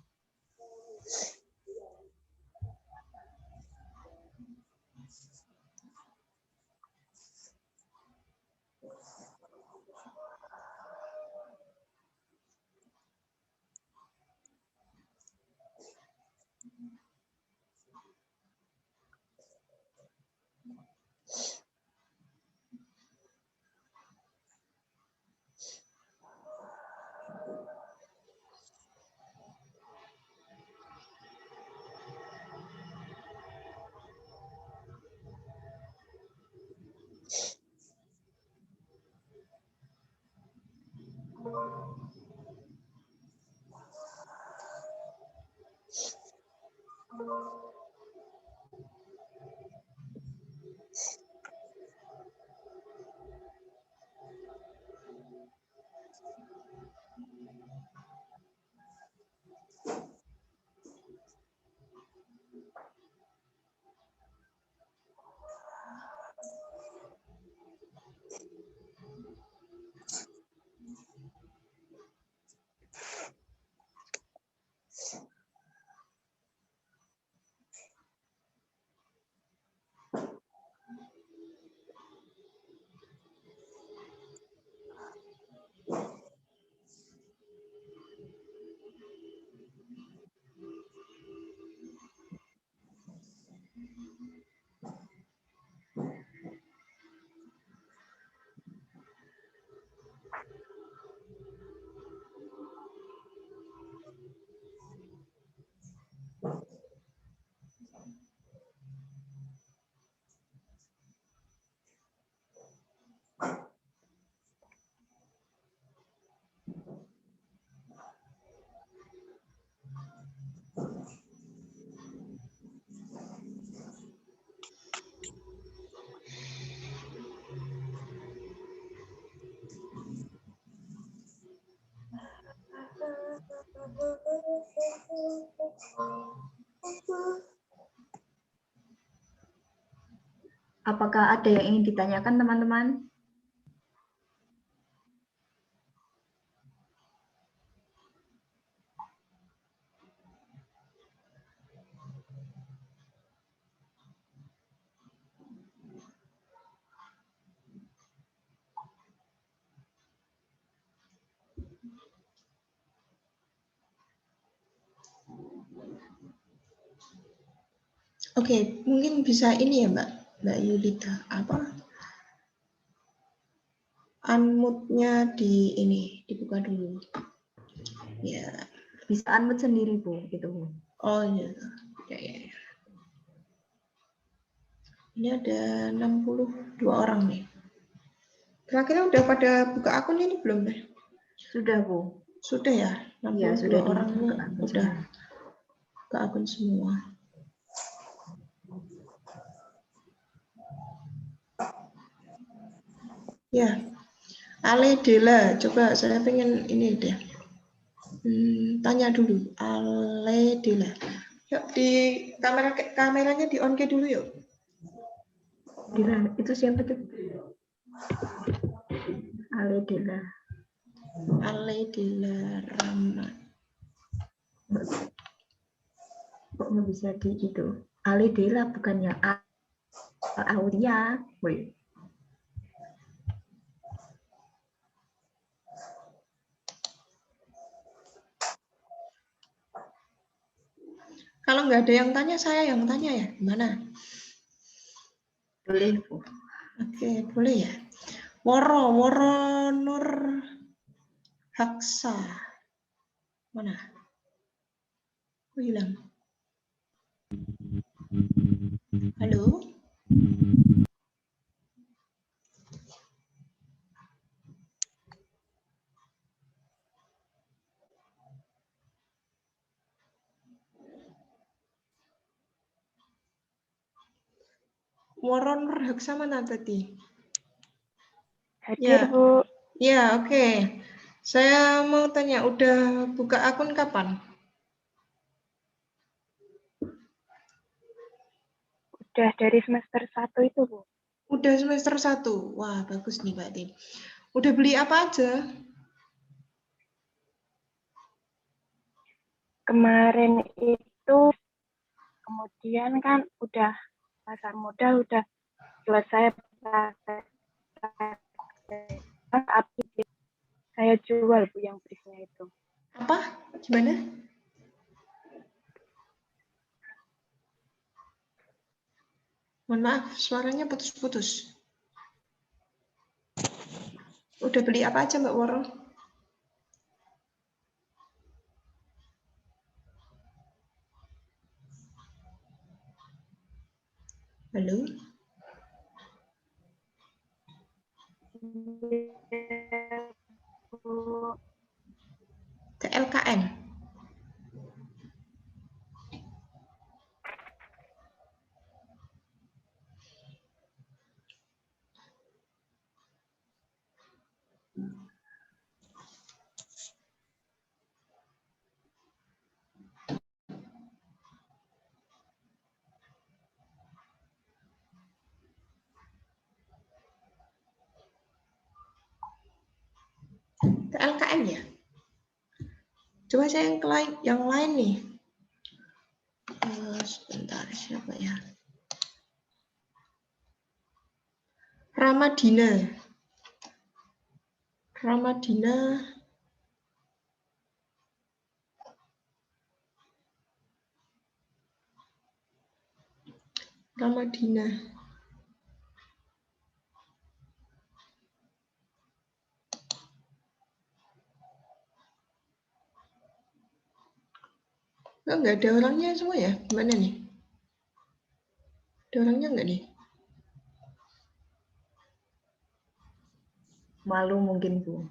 Apakah ada yang ingin ditanyakan, teman-teman? Oke, mungkin bisa ini ya Mbak Yulita, apa? Unmute-nya dibuka dulu. Ya. Bisa unmute sendiri, Bu. Gitu, Bu. Oh iya. Ya. Ini ada 62 orang nih. Kira-kira udah pada buka akun ini belum deh? Sudah, Bu. Sudah ya? 62 Ya, sudah orang ini udah semua. buka akun semua. Ya, Ale Dela, coba saya pengen ini deh. Tanya dulu, Ale Dela. Yuk di kameranya di on dulu yuk. Dila, itu siapa tuh? Ale Dila. Ale Dela Rama. Kok nggak bisa di itu? Ale Dela bukannya Aulia. Woi. Kalau nggak ada yang tanya, saya yang tanya ya. Gimana? Boleh, Bu. Oke, boleh ya. Woro Nur Haksa. Mana? Kok hilang? Halo? Woro Nur Haksa mana tadi? Hadir, Ya. Bu. Ya, oke. Saya mau tanya, udah buka akun kapan? Udah dari semester 1 itu, Bu. Udah semester 1. Wah, bagus nih, Mbak Tim. Udah beli apa aja? Kemarin itu, kemudian kan udah pasar modal, udah selesai saya jual, Bu, yang briefnya itu. Apa? Gimana? Mohon maaf, suaranya putus-putus. Udah beli apa aja, Mbak Woro? Halo? TLKN. TLKN ya? Coba saya yang lain nih. Sebentar, siapa ya? Ramadina. Ramadina. Ramadina. Oh, nggak ada orangnya semua ya? Gimana nih? Ada orangnya nggak nih? Malu mungkin, Bu.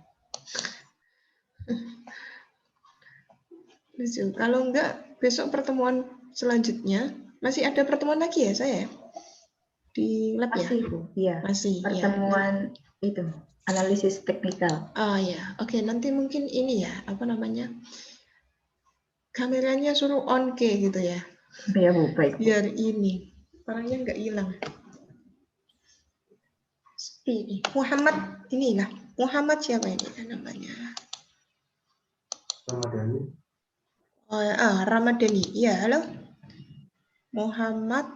Lucu. Kalau nggak, besok pertemuan selanjutnya masih ada pertemuan lagi ya saya? Di lab ya? Masih, Bu. Iya. Masih. Pertemuan itu, analisis teknikal. Ya. Oke, nanti mungkin ini ya, apa namanya? Kameranya suruh on gitu ya. Ya, Bu. Baik, Bu. Biar ini, orangnya nggak hilang. Ini Muhammad inilah. Muhammad siapa ini namanya? Ramadhani. Oh, Ramadhani. Iya, halo. Muhammad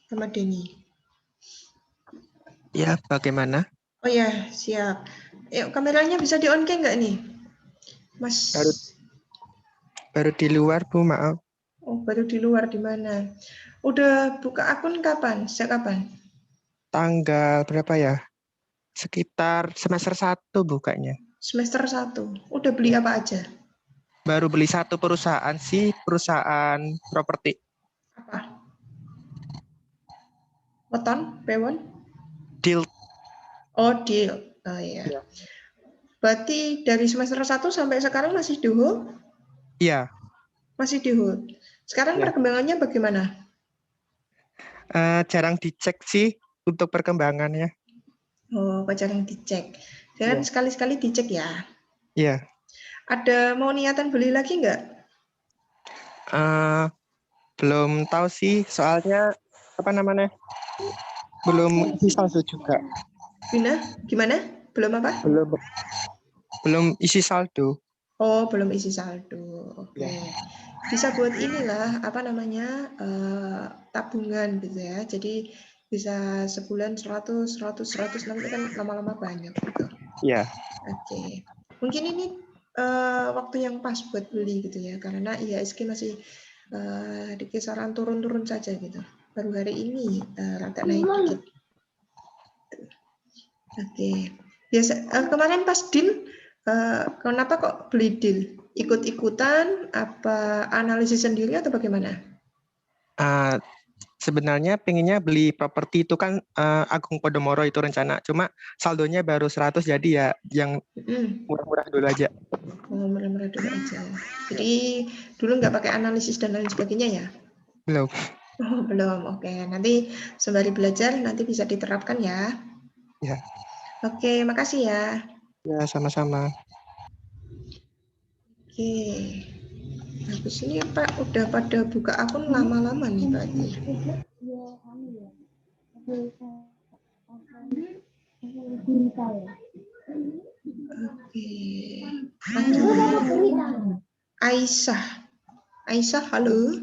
Ramadhani. Ya, bagaimana? Oh ya, siap. Yuk, kameranya bisa di-on nggak nih? Mas. Baru di luar, Bu, maaf. Oh, baru di luar di mana? Udah buka akun kapan? Sejak kapan? Tanggal berapa ya? Sekitar semester 1 bukanya. Semester 1. Udah beli apa aja? Baru beli satu perusahaan sih, perusahaan properti. Apa? Weton? Pewon? Deal. Oh, deal. Oh iya. Ya. Berarti dari semester 1 sampai sekarang masih di hold? Iya. Masih di hold. Sekarang Ya. perkembangannya bagaimana? Jarang dicek sih untuk perkembangannya. Oh, jarang dicek. Dan Ya. sekali-sekali dicek ya. Iya. Ada mau niatan beli lagi nggak? Belum tahu sih, soalnya apa namanya? Belum isi saldo juga. Gimana? Belum apa? Belum isi saldo. Oh, belum isi saldo. Oke. Ya. Bisa buat inilah, apa namanya, tabungan gitu ya. Jadi bisa sebulan 100, nanti kan lama-lama banyak gitu. Iya. Oke. Mungkin ini waktu yang pas buat beli gitu ya, karena IHSG masih di kisaran turun-turun saja gitu. Baru hari ini rada naik dikit. Oke. Biasa kemarin pas deal, kenapa kok beli deal? Ikut-ikutan, apa analisis sendiri atau bagaimana? Sebenarnya pengennya beli properti itu kan Agung Podomoro itu rencana. Cuma saldonya baru 100, jadi ya yang murah-murah dulu aja. Oh, murah-murah dulu aja. Jadi dulu nggak pakai analisis dan lain sebagainya ya? Belum. Oh, belum. Oke, nanti sembari belajar nanti bisa diterapkan ya. Ya. Oke, makasih ya. Ya, sama-sama. Oke. Habis ini Pak udah pada buka akun lama-lama nih berarti. Oke. Aisyah. Aisyah, halo.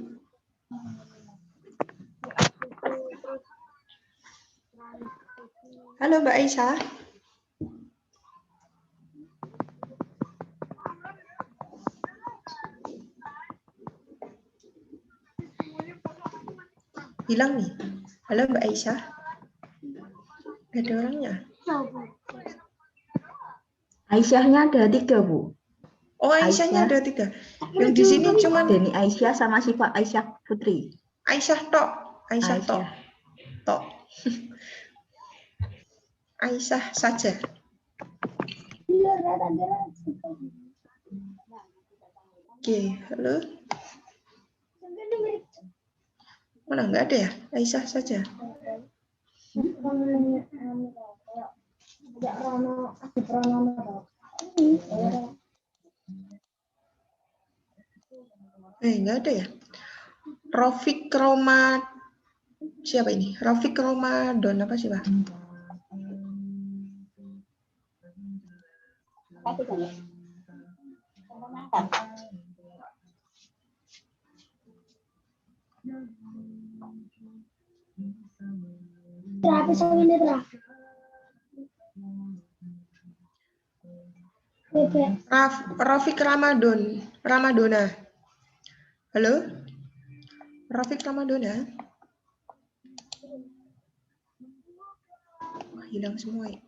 Halo Mbak Aisyah. Hilang nih. Halo Mbak Aisyah. Gak ada orangnya. Aisyahnya ada 3, Bu. Oh, Aisyahnya ada 3. Yang di sini cuma Deni Aisyah sama Syifa Aisyah Putri. Aisyah tok. Aisyah tok. Tok. Aisyah saja. Oke, halo. Mana nggak ada ya? Aisyah saja. Nggak ada ya. Rafiq Roma, siapa ini? Rafiq Ramadan apa sih, Pak? Rafiq Ramadona. Halo? Rafiq Ramadona? Wah, hilang semua ya.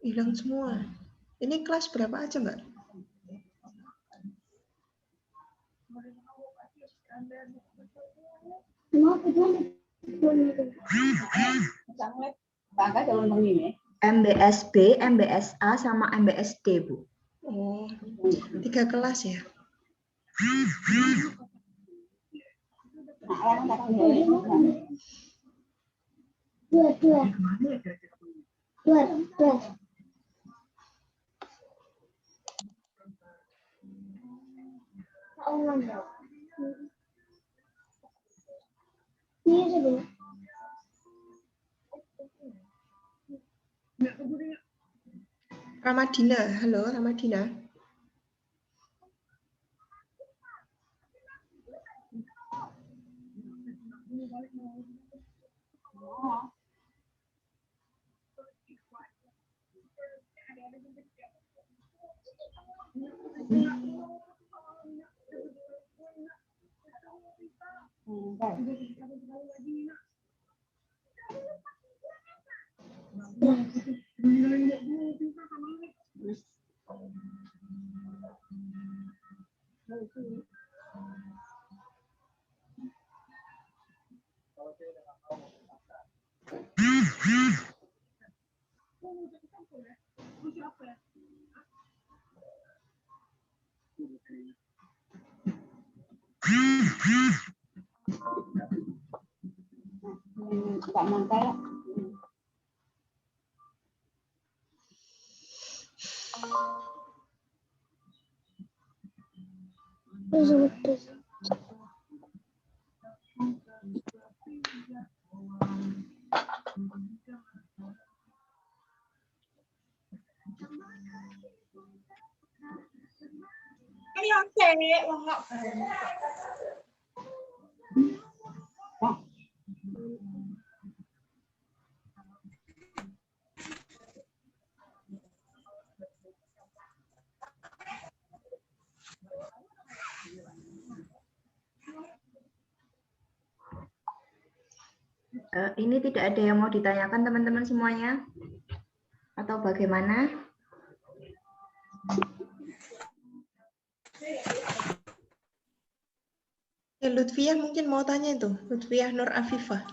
Hilang semua. Ini kelas berapa aja, Mbak? MBSB, MBSA, sama MBSD, Bu. Oh, 3 kelas ya? Dua. Ramadina, halo Ramadina. Ini tidak ada yang mau ditanyakan teman-teman semuanya? Atau bagaimana? Lutfiah mungkin mau tanya itu, Lutfiah Nur Afifah.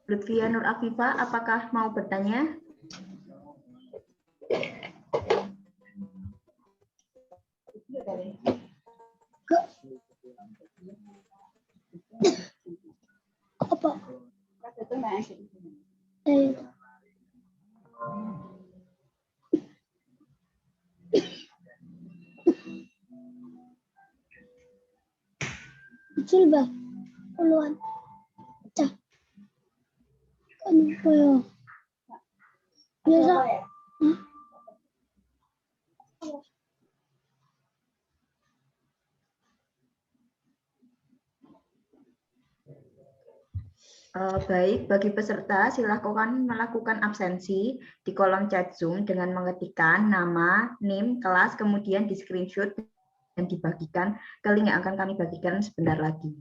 Lutfiah Nur Afifah, apakah mau bertanya? Apa? Kecil bah, puluhan. Pecah. Kan apa ya? Biasa. Hah? Baik, bagi peserta silakan melakukan absensi di kolom chat Zoom dengan mengetikkan nama, NIM, kelas, kemudian di screenshot dan dibagikan ke link yang akan kami bagikan sebentar lagi.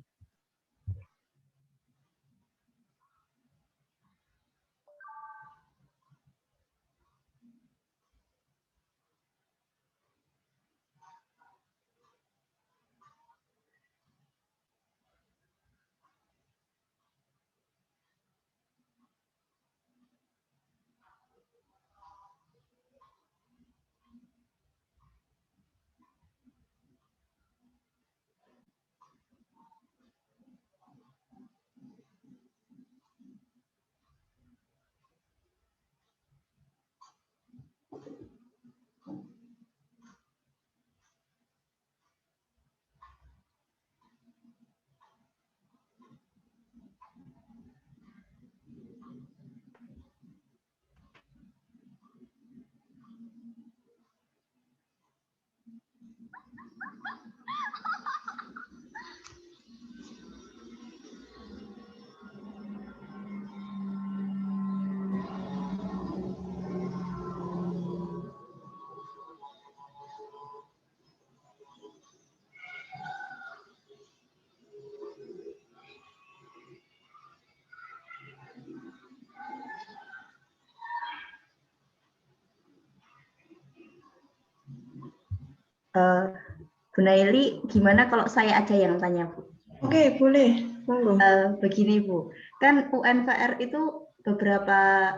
Bu Naili, gimana kalau saya aja yang tanya, Bu? Oke, boleh. Monggo. Begini, Bu. Kan UNVR itu beberapa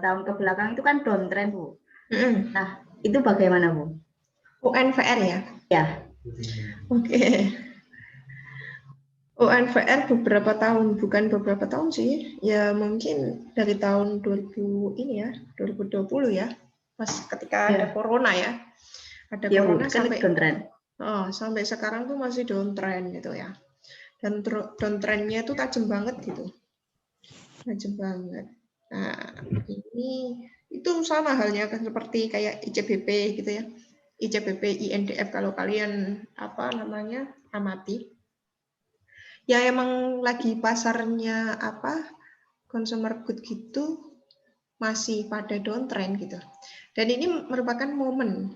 tahun ke belakang itu kan downtrend, Bu. Nah, itu bagaimana, Bu? UNVR ya? Ya. Oke. UNVR beberapa tahun, bukan beberapa tahun sih, ya mungkin dari tahun 2020 ya, pas ketika ada corona ya, ada Ya Bu, corona kan sampai downtrend. sampai sekarang tuh masih downtrend gitu ya, dan downtrendnya itu tajam banget gitu, tajam banget. Nah ini itu sama halnya kan seperti kayak ICBP gitu ya, ICBP, INDF kalau kalian amati. Ya emang lagi pasarnya consumer good gitu masih pada downtrend gitu. Dan ini merupakan momen.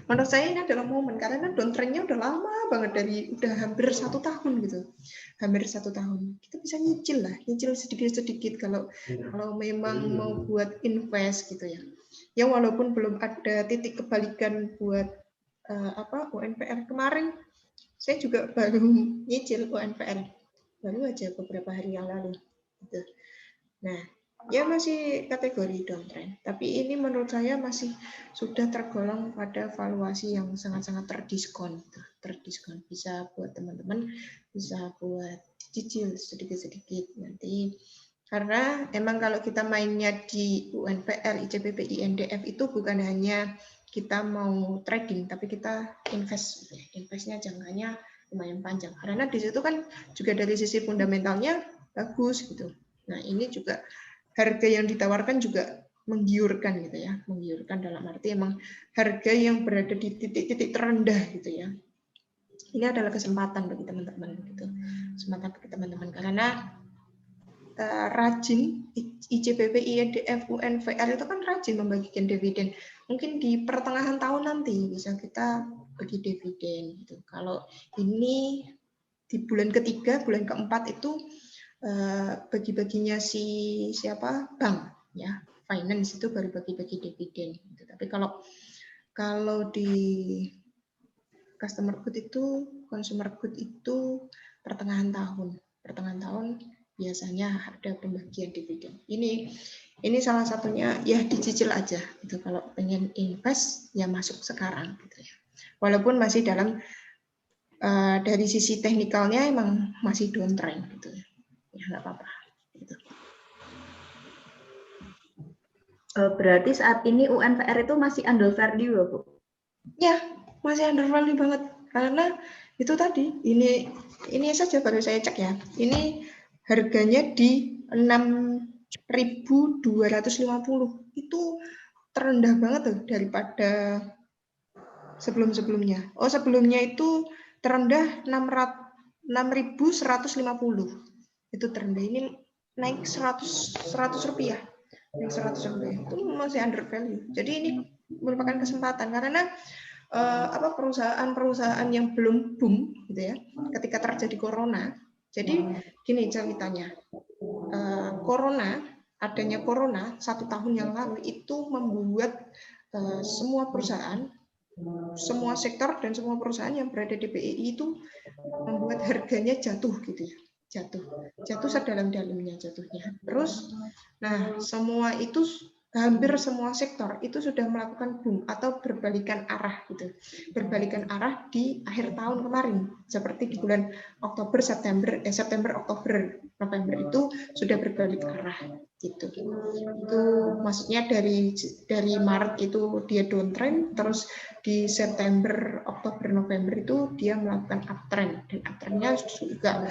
Menurut saya ini adalah momen karena downtrendnya udah lama banget, udah hampir 1 tahun gitu. Hampir 1 tahun. Kita bisa nyicil sedikit-sedikit kalau memang mau buat invest gitu ya. Ya walaupun belum ada titik kebalikan buat UNPR kemarin, saya juga baru nyicil UNPR. Baru aja beberapa hari yang lalu. Gitu. Nah, ya masih kategori downtrend. Tapi ini menurut saya masih sudah tergolong pada valuasi yang sangat-sangat terdiskon. Terdiskon. Bisa buat teman-teman, bisa buat cicil sedikit-sedikit nanti. Karena emang kalau kita mainnya di UNPR, ICBP, INDF itu bukan hanya kita mau trading, tapi kita invest. Investnya jangkanya lumayan panjang. Karena di situ kan juga dari sisi fundamentalnya bagus gitu. Nah, ini juga harga yang ditawarkan juga menggiurkan gitu ya. Menggiurkan dalam arti emang harga yang berada di titik-titik terendah gitu ya. Ini adalah kesempatan bagi teman-teman gitu. Kesempatan bagi teman-teman karena rajin ICBP, INDF, UNVR itu kan rajin membagikan dividen. Mungkin di pertengahan tahun nanti bisa kita bagi dividen gitu. Kalau ini di bulan ketiga, bulan keempat itu bagi-baginya bank ya, finance itu baru bagi-bagi dividen gitu. Tapi kalau di consumer good itu pertengahan tahun biasanya ada pembagian dividen. Ini salah satunya ya dicicil aja gitu. Kalau pengen invest ya masuk sekarang gitu ya. Walaupun masih dalam dari sisi teknikalnya emang masih downtrend gitu ya. Ya nggak apa-apa. Gitu. Berarti saat ini UNVR itu masih under value ya, Bu? Ya, masih under value banget. Karena itu tadi, ini saja baru saya cek ya. Ini harganya di 6.250. Itu terendah banget tuh daripada sebelum-sebelumnya. Oh, sebelumnya itu terendah 6.150. Itu terendah. Ini naik 100 rupiah. Naik 100 rupiah. Itu masih under value. Jadi ini merupakan kesempatan karena perusahaan-perusahaan yang belum boom gitu ya ketika terjadi corona. Jadi gini ceritanya, adanya corona 1 tahun yang lalu itu membuat semua perusahaan, semua sektor dan semua perusahaan yang berada di BEI itu membuat harganya jatuh gitu ya, jatuh sedalam-dalamnya jatuhnya. Terus, nah semua itu hampir semua sektor itu sudah melakukan boom atau berbalikan arah gitu, berbalikan arah di akhir tahun kemarin, seperti di bulan Oktober, September, Oktober, November itu sudah berbalik arah gitu. Itu maksudnya dari Maret itu dia downtrend, terus di September, Oktober, November itu dia melakukan uptrend dan uptrendnya juga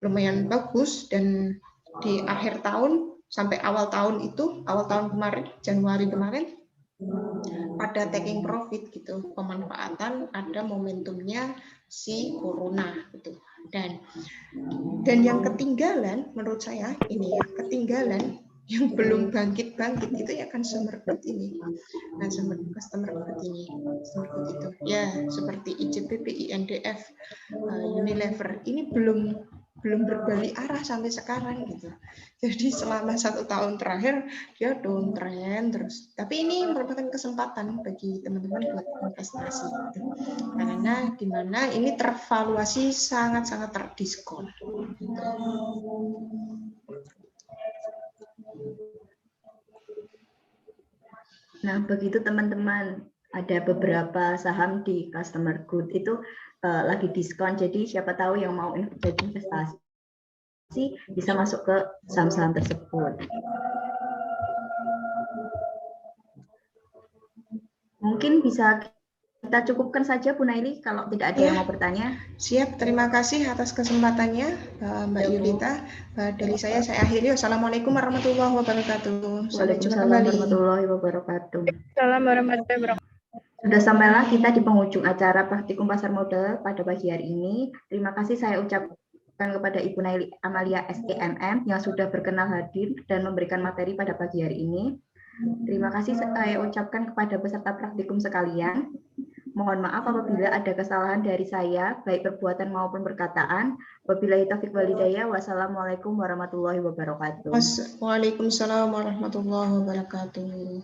lumayan bagus dan di akhir tahun sampai awal tahun kemarin, Januari kemarin, pada taking profit gitu, pemanfaatan ada momentumnya si corona gitu. Dan yang ketinggalan menurut saya ini ya, ketinggalan yang belum bangkit itu ya consumer good ini. Consumer good ini. Consumer good itu ya seperti ICBP, INDF, Unilever ini belum berbalik arah sampai sekarang gitu. Jadi selama 1 tahun terakhir dia downtrend terus. Tapi ini merupakan kesempatan bagi teman-teman buat investasi gitu. Karena dimana ini tervaluasi sangat-sangat terdiskon. Gitu. Nah, begitu teman-teman. ada beberapa saham di Customer Good itu lagi diskon. Jadi siapa tahu yang mau jadi investasi bisa masuk ke saham-saham tersebut. Mungkin bisa kita cukupkan saja Bu Naili kalau tidak ada yang mau bertanya. Siap, terima kasih atas kesempatannya Mbak Yulita. Dari saya akhiri. Wassalamualaikum warahmatullahi wabarakatuh. Sampai jumpa Waalaikumsalam kembali. warahmatullahi wabarakatuh. Salam warahmatullahi wabarakatuh. Sudah sampailah kita di penghujung acara praktikum pasar modal pada pagi hari ini. Terima kasih saya ucapkan kepada Ibu Naili Amalia SEMM yang sudah berkenan hadir dan memberikan materi pada pagi hari ini. Terima kasih saya ucapkan kepada peserta praktikum sekalian. Mohon maaf apabila ada kesalahan dari saya, baik perbuatan maupun perkataan. Wabillahi taufiq wal hidayah. Wassalamualaikum warahmatullahi wabarakatuh. Waalaikumsalam warahmatullahi wabarakatuh.